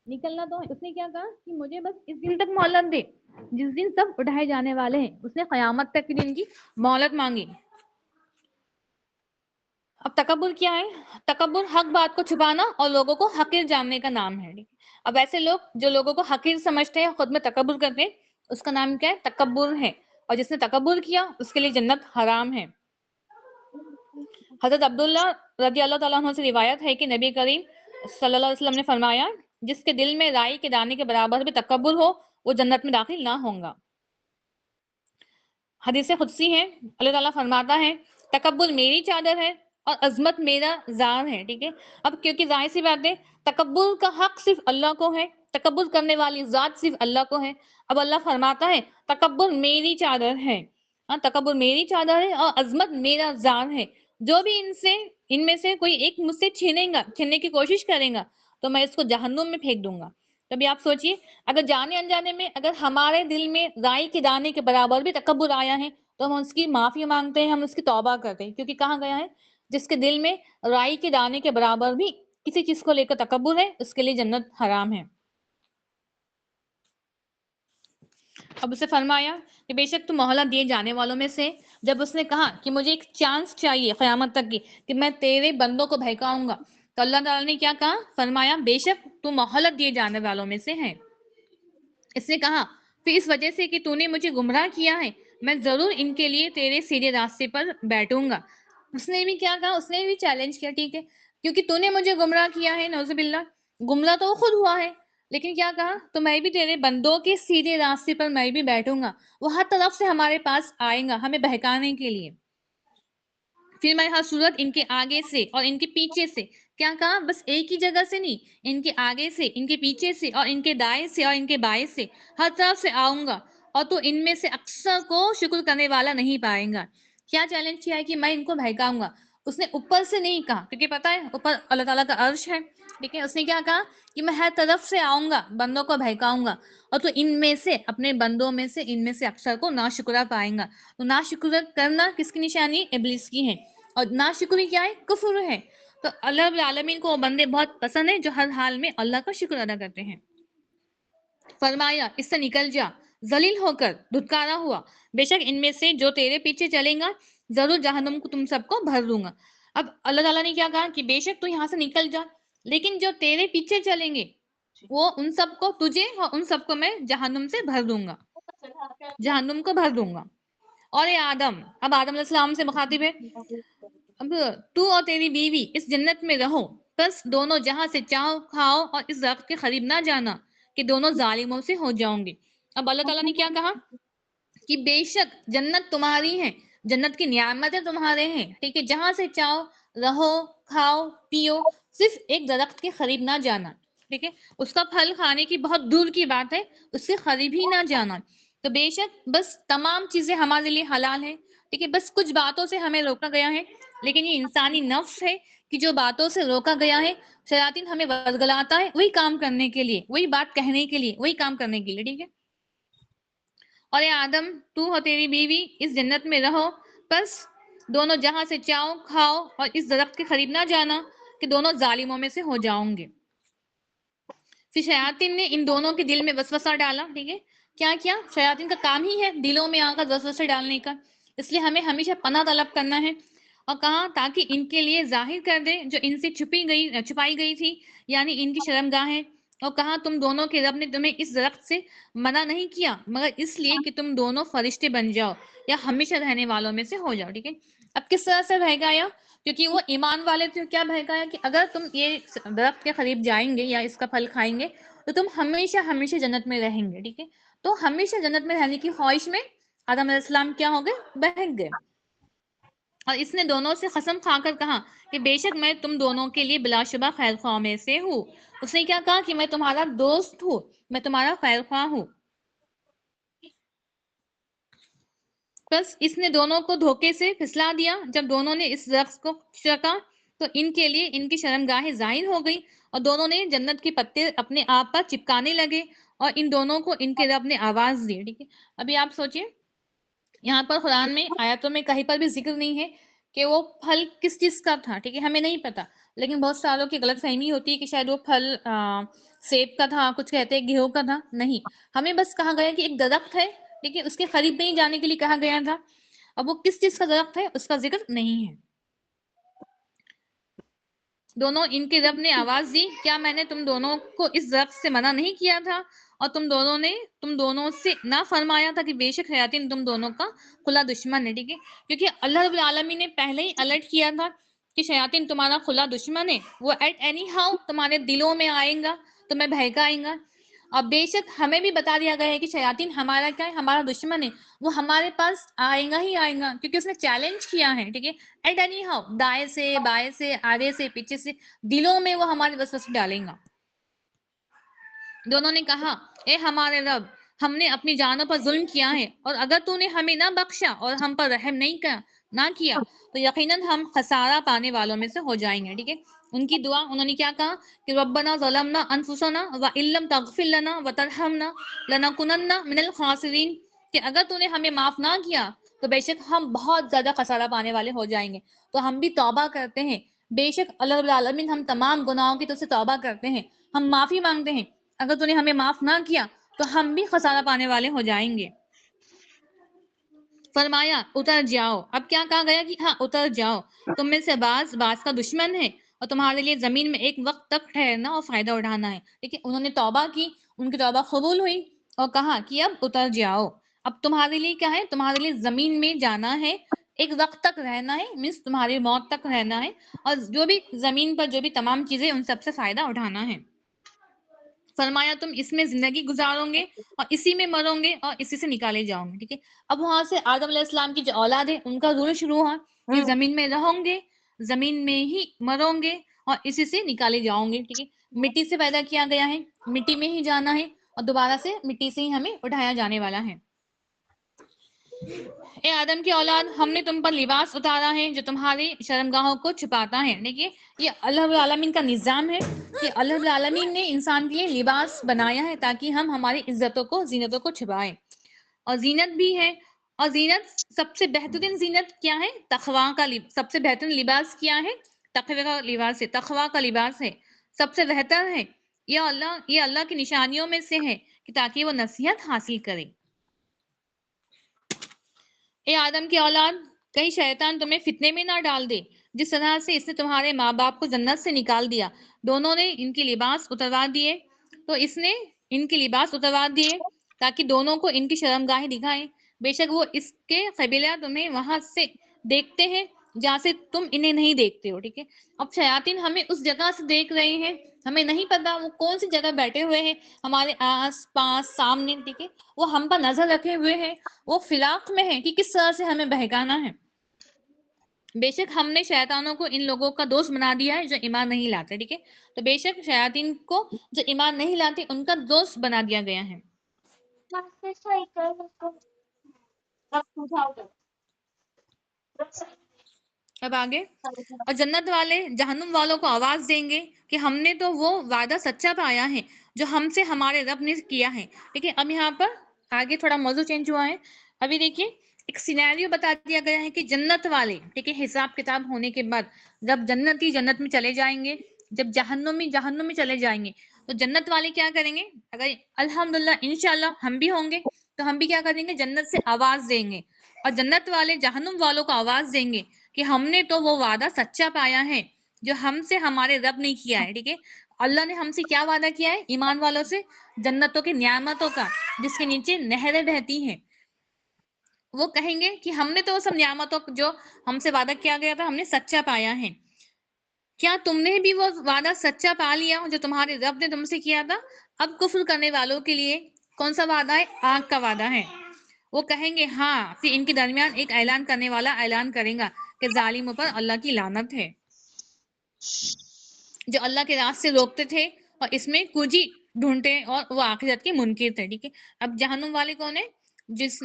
نکلنا تو ہے. اس نے کیا کہا کہ مجھے بس اس دن تک مہلت دے جس دن سب اٹھائے جانے والے ہیں. اس نے قیامت تک کے دن کی مہلت مانگی. اب تکبر کیا ہے؟ تکبر حق بات کو چھپانا اور لوگوں کو حقیر جاننے کا نام ہے. اب ایسے لوگ جو لوگوں کو حقیر سمجھتے ہیں، خود میں تکبر کرتے ہیں، اس کا نام کیا ہے؟ تکبر ہے. اور جس نے تکبر کیا اس کے لیے جنت حرام ہے. حضرت عبداللہ رضی اللہ تعالیٰ عنہ سے روایت ہے کہ نبی کریم صلی اللہ علیہ وسلم نے فرمایا جس کے دل میں رائی کے دانے کے برابر بھی تکبر ہو وہ جنت میں داخل نہ ہوگا. حدیث قدسی ہے، اللہ تعالیٰ فرماتا ہے تکبر میری چادر ہے اور عظمت میرا زار ہے. ٹھیک ہے، اب کیونکہ ظاہر سی بات ہے تکبر کا حق صرف اللہ کو ہے، تکبر کرنے والی ذات صرف اللہ کو ہے. اب اللہ فرماتا ہے تکبر میری چادر ہے، تکبر میری چادر ہے اور عظمت میرا زار ہے. جو بھی ان میں سے کوئی ایک مجھ سے چھیننے کی کوشش کرے گا تو میں اس کو جہنم میں پھینک دوں گا. تبھی آپ سوچئے اگر جانے انجانے میں اگر ہمارے دل میں رائی کے دانے کے برابر بھی تکبر آیا ہے تو ہم اس کی معافی مانگتے ہیں، ہم اس کی توبہ کرتے ہیں، کیونکہ کہا گیا ہے جس کے دل میں رائی کے دانے کے برابر بھی کسی چیز کو لے کر تکبر ہے اس کے لیے جنت حرام ہے. اب اسے فرمایا کہ بے شک تو مہلت دیے جانے والوں میں سے. جب اس نے کہا کہ مجھے ایک چانس چاہیے قیامت تک کی کہ میں تیرے بندوں کو بہکاؤں گا، تو اللہ تعالیٰ نے کیا کہا؟ فرمایا بے شک تو مہلت دیے جانے والوں میں سے ہے. اس نے کہا پھر اس وجہ سے کہ تو نے مجھے گمراہ کیا ہے میں ضرور ان کے لیے تیرے سیدھے راستے پر بیٹھوں گا. اس نے بھی کیا کہا؟ اس نے بھی چیلنج کیا. ٹھیک ہے، کیونکہ تو نے مجھے گمراہ کیا ہے، نعوذ باللہ، گمراہ تو وہ خود ہوا ہے، لیکن کیا کہا؟ تو میں بھی تیرے بندوں کے سیدھے راستے پر میں بھی بیٹھوں گا. وہ ہر طرف سے ہمارے پاس آئیں گا ہمیں بہکانے کے لیے. پھر میں ہر صورت ان کے آگے سے اور ان کے پیچھے سے، کیا کہا؟ بس ایک ہی جگہ سے نہیں، ان کے آگے سے، ان کے پیچھے سے اور ان کے دائیں سے اور ان کے بائیں سے، ہر طرف سے آؤں گا اور تو ان میں سے اکثر کو شکر کرنے والا نہیں پائیں گا. کیا چیلنج کیا ہے کہ میں ان کو بہکاؤں گا. اس نے اوپر سے نہیں کہا کیونکہ پتا ہے اوپر اللہ تعالیٰ کا عرش ہے، لیکن اس نے کیا کہا کہ میں ہر طرف سے آؤں گا بندوں کو بہکاؤں گا اور تو ان میں سے اپنے بندوں میں سے ان میں سے اکثر کو ناشکرہ پائیں گا. تو ناشکر کرنا کس کی نشانی؟ ابلیس کی ہے. اور ناشکری کیا ہے؟ کفر ہے. تو اللہ رب العالمین کو وہ بندے بہت پسند ہیں جو ہر حال میں اللہ کا شکر ادا کرتے ہیں. فرمایا اس سے نکل جا ذلیل ہو کر دھتکارا ہوا، بے شک ان میں سے جو تیرے پیچھے چلیں گا ضرور جہنم کو تم سب کو بھر دوں گا. اب اللہ تعالیٰ نے کیا کہا کہ بے شک تو یہاں سے نکل جا، لیکن جو تیرے پیچھے چلیں گے وہ ان سب کو تجھے اور ان سب کو میں جہنم سے بھر دوں گا، جہنم کو بھر دوں گا۔ اور اے آدم، اب آدم علیہ السلام سے مخاطب ہے، اب تو اور تیری بیوی اس جنت میں رہو، بس دونوں جہاں سے چاہو کھاؤ اور اس درخت کے قریب نہ جانا کہ دونوں ظالموں سے ہو جاؤں گے۔ اب اللہ تعالیٰ نے کیا کہا کہ بے شک جنت تمہاری ہے، جنت کی نعمتیں تمہارے ہیں، ٹھیک ہے، جہاں سے چاہو رہو، کھاؤ پیو، صرف ایک درخت کے قریب نہ جانا، ٹھیک ہے، اس کا پھل کھانے کی بہت دور کی بات ہے، اس کے قریب ہی نہ جانا۔ تو بے شک بس تمام چیزیں ہمارے لیے حلال ہیں، ٹھیک ہے، بس کچھ باتوں سے ہمیں روکا گیا ہے، لیکن یہ انسانی نفس ہے کہ جو باتوں سے روکا گیا ہے، شیاطین ہمیں ورگلاتا ہے وہی کام کرنے کے لیے، وہی بات کہنے کے لیے، وہی کام کرنے کے لیے، ٹھیک ہے۔ اور اے آدم، تو اور تیری بیوی اس جنت میں رہو، بس دونوں جہاں سے چاہو کھاؤ اور اس درخت کے قریب نہ جانا کہ دونوں ظالموں میں سے ہو جاؤں گے۔ پھر شیاطین نے ان دونوں کے دل میں وسوسہ ڈالا، ٹھیک ہے، کیا کیا، شیاطین کا کام ہی ہے دلوں میں آ کر وسوسے ڈالنے کا، اس لیے ہمیں ہمیشہ پناہ طلب کرنا ہے، اور کہا تاکہ ان کے لیے ظاہر کر دے جو ان سے چھپائی گئی تھی، یعنی ان کی شرمگاہیں، اور کہا تم دونوں کے رب نے تمہیں اس درخت سے منع نہیں کیا مگر اس لیے کہ تم دونوں فرشتے بن جاؤ یا ہمیشہ رہنے والوں میں سے ہو جاؤ، ٹھیک ہے۔ اب کس طرح سے بہکایا، کیونکہ وہ ایمان والے تھے، کیا بہکایا کہ اگر تم یہ درخت کے قریب جائیں گے یا اس کا پھل کھائیں گے تو تم ہمیشہ ہمیشہ جنت میں رہیں گے، ٹھیک ہے، تو ہمیشہ جنت میں رہنے کی خواہش میں آدم علیہ السلام کیا ہو گئے، بہک گئے، اور اس نے دونوں سے قسم کھا کر کہا کہ بے شک میں تم دونوں کے لیے بلا شبہ خیر خواہ میں سے ہوں۔ اس نے کیا کہا کہ میں تمہارا دوست ہوں، میں تمہارا خیر خواہ ہوں۔ بس اس نے دونوں کو دھوکے سے پھسلا دیا، جب دونوں نے اس درخت کو چکا تو ان کے لیے ان کی شرمگاہیں ظاہر ہو گئی اور دونوں نے جنت کے پتے اپنے آپ پر چپکانے لگے اور ان دونوں کو ان کے رب نے آواز دی، ٹھیک ہے۔ ابھی آپ سوچئے یہاں پر قرآن میں آیاتوں میں کہیں پر بھی ذکر نہیں ہے کہ وہ پھل کس چیز کا تھا، ٹھیک ہے، ہمیں نہیں پتا، لیکن بہت ساروں کی غلط فہمی ہوتی ہے کہ شاید وہ پھل سیب کا تھا، کچھ کہتے ہیں گیہوں کا تھا، نہیں، ہمیں بس کہا گیا کہ ایک درخت ہے، ٹھیک ہے، اس کے قریب نہیں جانے کے لیے کہا گیا تھا، اب وہ کس چیز کا درخت ہے اس کا ذکر نہیں ہے۔ دونوں ان کے رب نے آواز دی، کیا میں نے تم دونوں کو اس درخت سے منع نہیں کیا تھا اور تم دونوں سے نہ فرمایا تھا کہ بے شک شیاطین تم دونوں کا کھلا دشمن ہے، ٹھیک ہے، کیونکہ اللہ رب العالمین نے پہلے ہی الرٹ کیا تھا کہ شیاطین تمہارا کھلا دشمن ہے، وہ ایٹ اینی ہاؤ تمہارے دلوں میں آئیں گا، تمہیں بہکائیں گا، اور بے شک ہمیں بھی بتا دیا گیا ہے کہ شیاطین ہمارا کیا ہے، ہمارا دشمن ہے، وہ ہمارے پاس آئے گا ہی آئے گا، کیونکہ اس نے چیلنج کیا ہے، ٹھیک ہے، ایٹ اینی ہاؤ، دائیں سے بائیں سے آگے سے پیچھے سے دلوں میں وہ ہمارے وسوسے ڈالیں گا۔ دونوں نے کہا اے ہمارے رب، ہم نے اپنی جانوں پر ظلم کیا ہے اور اگر تو نے ہمیں نہ بخشا اور ہم پر رحم نہ کیا تو یقیناً ہم خسارہ پانے والوں میں سے ہو جائیں گے، ٹھیک ہے۔ ان کی دعا، انہوں نے کیا کہا کہ ربنا ظلمنا انفسنا وان لم تغفر لنا وترحمنا لنکونن من الخاسرین، کہ اگر تو نے ہمیں معاف نہ کیا تو بے شک ہم بہت زیادہ خسارہ پانے والے ہو جائیں گے۔ تو ہم بھی توبہ کرتے ہیں، بے شک اللہ رب العالمین ہم تمام گناہوں کی تو سے توبہ کرتے ہیں، ہم معافی مانگتے ہیں، اگر تو نے ہمیں معاف نہ کیا تو ہم بھی خسارہ پانے والے ہو جائیں گے۔ فرمایا اتر جاؤ، اب کیا کہا گیا کہ ہاں اتر جاؤ، تم میں سے بعض کا دشمن ہے اور تمہارے لیے زمین میں ایک وقت تک ٹھہرنا اور فائدہ اٹھانا ہے، ٹھیک ہے۔ انہوں نے توبہ کی، ان کی توبہ قبول ہوئی اور کہا کہ اب اتر جاؤ، اب تمہارے لیے کیا ہے، تمہارے لیے زمین میں جانا ہے، ایک وقت تک رہنا ہے، مینس تمہاری موت تک رہنا ہے، اور جو بھی زمین پر جو بھی تمام چیزیں ان سب سے فائدہ اٹھانا ہے۔ فرمایا تم اس میں زندگی گزارو گے اور اسی میں مرو گے اور اسی سے نکالے جاؤ گے، ٹھیک ہے۔ اب وہاں سے آدم علیہ السلام کی جو اولاد ہے ان کا رول شروع ہوا کہ زمین میں رہو گے، زمین میں ہی مرو گے اور اسی سے نکالے جاؤ گے، ٹھیک ہے۔ مٹی سے پیدا کیا گیا ہے، مٹی میں ہی جانا ہے اور دوبارہ سے مٹی سے ہی ہمیں اٹھایا جانے والا ہے۔ اے آدم کی اولاد، ہم نے تم پر لباس اتارا ہے جو تمہاری شرمگاہوں کو چھپاتا ہے، دیکھیے یہ اللہ رب العالمین کا نظام ہے کہ اللہ رب العالمین نے انسان کے لیے لباس بنایا ہے تاکہ ہم ہماری عزتوں کو، زینتوں کو چھپائیں، اور زینت بھی ہے، اور زینت سب سے بہترین زینت کیا ہے، تقویٰ کا سب سے بہترین لباس کیا ہے، تقوی کا لباس ہے، تقویٰ کا لباس ہے، سب سے بہتر ہے، یہ اللہ کی نشانیوں میں سے ہے کہ تاکہ وہ نصیحت حاصل کرے۔ اے آدم کی اولاد، کہیں شیطان تمہیں فتنے میں نہ ڈال دے جس طرح سے اس نے تمہارے ماں باپ کو جنت سے نکال دیا۔ دونوں نے ان کے لباس اتروا دیے تو اس نے ان کے لباس اتروا دیے تاکہ دونوں کو ان کی شرمگاہیں دکھائیں. بے شک وہ اس کے قبیلہ تمہیں وہاں سے دیکھتے ہیں جہاں سے تم انہیں نہیں دیکھتے ہو. ٹھیک ہے. اب شیاطین ہمیں اس جگہ سے دیکھ رہے ہیں, ہمیں نہیں پتا وہ کون سی جگہ بیٹھے ہوئے ہیں ہمارے آس پاس سامنے. ٹھیک ہے. وہ ہم پر نظر رکھے ہوئے ہیں, وہ فراق میں ہے کہ کس طرح سے ہمیں بہکانا ہے. بے شک ہم نے شیطانوں کو ان لوگوں کا دوست بنا دیا ہے جو ایمان نہیں لاتے. ٹھیک ہے. تو بے شک شیاطین کو جو ایمان نہیں لاتے ان کا دوست بنا دیا گیا ہے. اب آگے, اور جنت والے جہنم والوں کو آواز دیں گے کہ ہم نے تو وہ وعدہ سچا پایا ہے جو ہم سے ہمارے رب نے کیا ہے. ٹھیک ہے. اب یہاں پر آگے تھوڑا موضوع چینج ہوا ہے. ابھی دیکھیے ایک سینیریو بتا دیا گیا ہے کہ جنت والے, ٹھیک ہے, حساب کتاب ہونے کے بعد جب جنتی جنت میں چلے جائیں گے, جب جہنم میں چلے جائیں گے, تو جنت والے کیا کریں گے؟ اگر الحمدللہ انشاءاللہ ہم بھی ہوں گے تو ہم بھی کیا کریں گے؟ جنت سے آواز دیں گے, اور جنت والے جہنم والوں کو آواز دیں گے کہ ہم نے تو وہ وعدہ سچا پایا ہے جو ہم سے ہمارے رب نے کیا ہے. ٹھیک ہے. اللہ نے ہم سے کیا وعدہ کیا ہے ایمان والوں سے؟ جنتوں کی نعمتوں کا جس کے نیچے نہریں بہتی ہیں. وہ کہیں گے کہ ہم نے تو وہ سب نعمتوں جو ہم سے وعدہ کیا گیا تھا ہم نے سچا پایا ہے. کیا تم نے بھی وہ وعدہ سچا پا لیا جو تمہارے رب نے تم سے کیا تھا؟ اب کفر کرنے والوں کے لیے کون سا وعدہ ہے؟ آگ کا وعدہ ہے. وہ کہیں گے ہاں. پھر ان کے درمیان ایک اعلان کرنے والا اعلان کرے گا کہ ظالموں پر اللہ کی لعنت ہے جو اللہ کے راستے سے روکتے تھے اور اس میں کجی ڈھونڈتے اور وہ آخرت کے منکر تھے. ٹھیک ہے. اب جہنم والے کون ہیں؟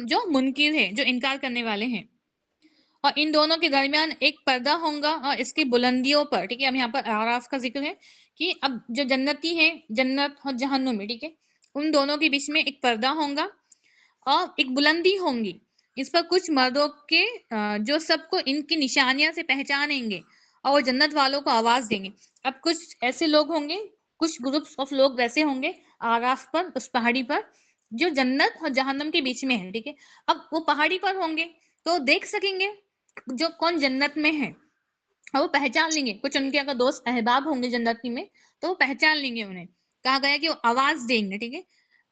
جو منکر ہے, جو انکار کرنے والے ہیں. اور ان دونوں کے درمیان ایک پردہ ہوگا اور اس کی بلندیوں پر, ٹھیک ہے, اب یہاں پر اعراف کا ذکر ہے کہ اب جو جنتی ہیں, جنت اور جہنم میں, ٹھیک ہے, ان دونوں کے بیچ میں ایک پردہ ہوگا اور ایک بلندی ہوں گی. اس پر کچھ مردوں کے جو سب کو ان کی نشانیاں سے پہچانیں گے اور وہ جنت والوں کو آواز دیں گے. اب کچھ ایسے لوگ ہوں گے, کچھ گروپس آف لوگ ویسے ہوں گے آراف پر, اس پہاڑی پر جو جنت اور جہنم کے بیچ میں ہے. ٹھیک ہے. اب وہ پہاڑی پر ہوں گے تو دیکھ سکیں گے جو کون جنت میں ہے, اور وہ پہچان لیں گے. کچھ ان کے اگر دوست احباب ہوں گے جنتی میں تو وہ پہچان لیں گے انہیں. کہا گیا کہ وہ آواز دیں گے. ٹھیک ہے.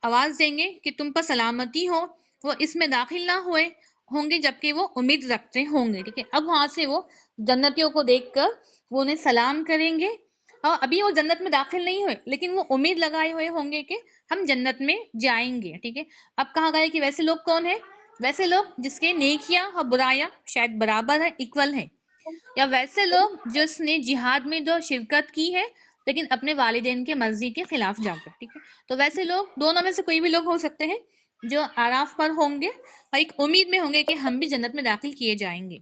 آواز دیں گے کہ تم پر سلامتی ہو. وہ اس میں داخل نہ ہوئے ہوں گے جبکہ وہ امید رکھتے ہوں گے. ٹھیک ہے. اب وہاں سے وہ جنتیوں کو دیکھ کر وہ انہیں سلام کریں گے, اور ابھی وہ جنت میں داخل نہیں ہوئے لیکن وہ امید لگائے ہوئے ہوں گے کہ ہم جنت میں جائیں گے. ٹھیک ہے. اب کہا گیا کہ ویسے لوگ کون ہیں؟ ویسے لوگ جس کے نیکیاں اور برائیاں شاید برابر ہے, ایکول ہے, یا ویسے لوگ جس نے جہاد میں جو شرکت کی ہے لیکن اپنے والدین کے مرضی کے خلاف جا کر. ٹھیک ہے. تو ویسے لوگ دونوں میں سے کوئی بھی لوگ ہو سکتے ہیں جو آراف پر ہوں گے اور ایک امید میں ہوں گے کہ ہم بھی جنت میں داخل کیے جائیں گے.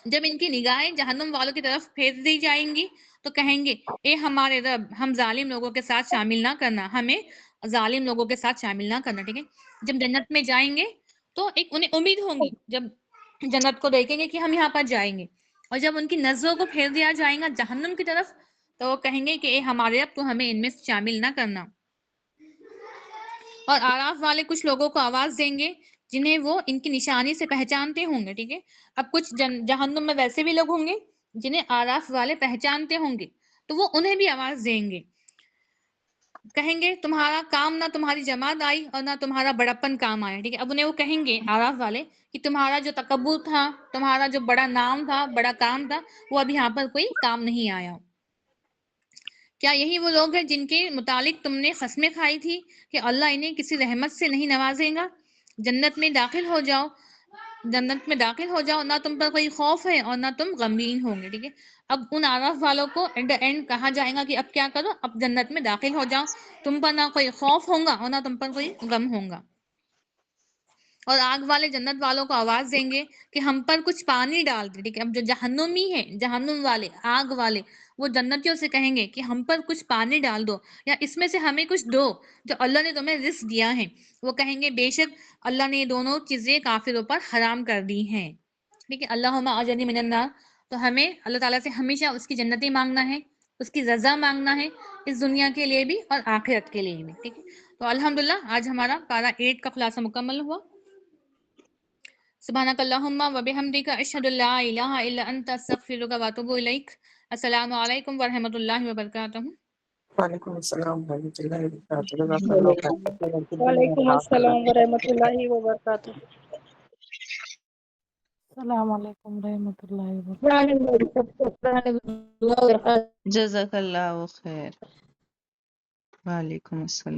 جب ان کی نگاہیں جہنم والوں کی طرف پھیر دی جائیں گی تو کہیں گے اے ہمارے رب, ہم ظالم لوگوں کے ساتھ شامل نہ کرنا, ہمیں ظالم لوگوں کے ساتھ شامل نہ کرنا. ٹھیک ہے. جب جنت میں جائیں گے تو ایک انہیں امید ہوگی, جب جنت کو دیکھیں گے کہ ہم یہاں پر جائیں گے, اور جب ان کی نظروں کو پھیر دیا جائے گا جہنم کی طرف تو وہ کہیں گے کہ اے ہمارے رب, تو ہمیں ان میں شامل نہ کرنا. اور آراف والے کچھ لوگوں کو آواز دیں گے جنہیں وہ ان کی نشانی سے پہچانتے ہوں گے. ٹھیک ہے. اب کچھ جہنم میں ویسے بھی لوگ ہوں گے جنہیں آراف والے پہچانتے ہوں گے تو وہ انہیں بھی آواز دیں گے, کہیں گے تمہارا کام نہ تمہاری جماعت آئی اور نہ تمہارا بڑپن کام آیا. ٹھیک ہے. اب انہیں وہ کہیں گے آراف والے کہ تمہارا جو تکبر تھا, تمہارا جو بڑا نام تھا, بڑا کام تھا, وہ اب یہاں پر کوئی کام نہیں آیا. کیا یہی وہ لوگ ہیں جن کے متعلق تم نے قسمیں کھائی تھی کہ اللہ انہیں کسی رحمت سے نہیں نوازے گا؟ جنت میں داخل ہو جاؤ, جنت میں داخل ہو جاؤ, نہ تم پر کوئی خوف ہے اور نہ تم غمگین ہوں گے. ٹھیک ہے. اب ان آراف والوں کو اینڈ کہا جائے گا کہ اب کیا کرو, اب جنت میں داخل ہو جاؤ, تم پر نہ کوئی خوف ہوگا اور نہ تم پر کوئی غم ہوگا. اور آگ والے جنت والوں کو آواز دیں گے کہ ہم پر کچھ پانی ڈال دے. ٹھیک ہے. اب جو جہنمی ہے, جہنم والے, آگ والے, وہ جنتیوں سے کہیں گے کہ ہم پر کچھ پانی ڈال دو یا اس میں سے ہمیں کچھ دو جو اللہ نے تمہیں رزق دیا ہے. وہ کہیں گے بے شک اللہ نے یہ دونوں چیزیں کافروں پر حرام کر دی ہیں. ٹھیک ہے. اللہم اجرنی من النار. تو ہمیں اللہ تعالیٰ سے ہمیشہ اس کی جنتی مانگنا ہے, اس کی رضا مانگنا ہے, اس دنیا کے لیے بھی اور آخرت کے لیے بھی. ٹھیک ہے. تو الحمدللہ آج ہمارا پارہ 8 کا خلاصہ مکمل ہوا. سبحانک اللہم و بحمدک اشہد ان لا الہ الا انت استغفرک و اتوب الیک. السلام علیکم ورحمۃ اللہ وبرکاتہ. وعلیکم السلام ورحمۃ اللہ وبرکاتہ. جزاک اللہ خیر. وعلیکم السلام ورحمۃ اللہ وبرکاتہ. السلام علیکم ورحمۃ اللہ وبرکاتہ. جزاک اللہ خیر. وعلیکم السلام.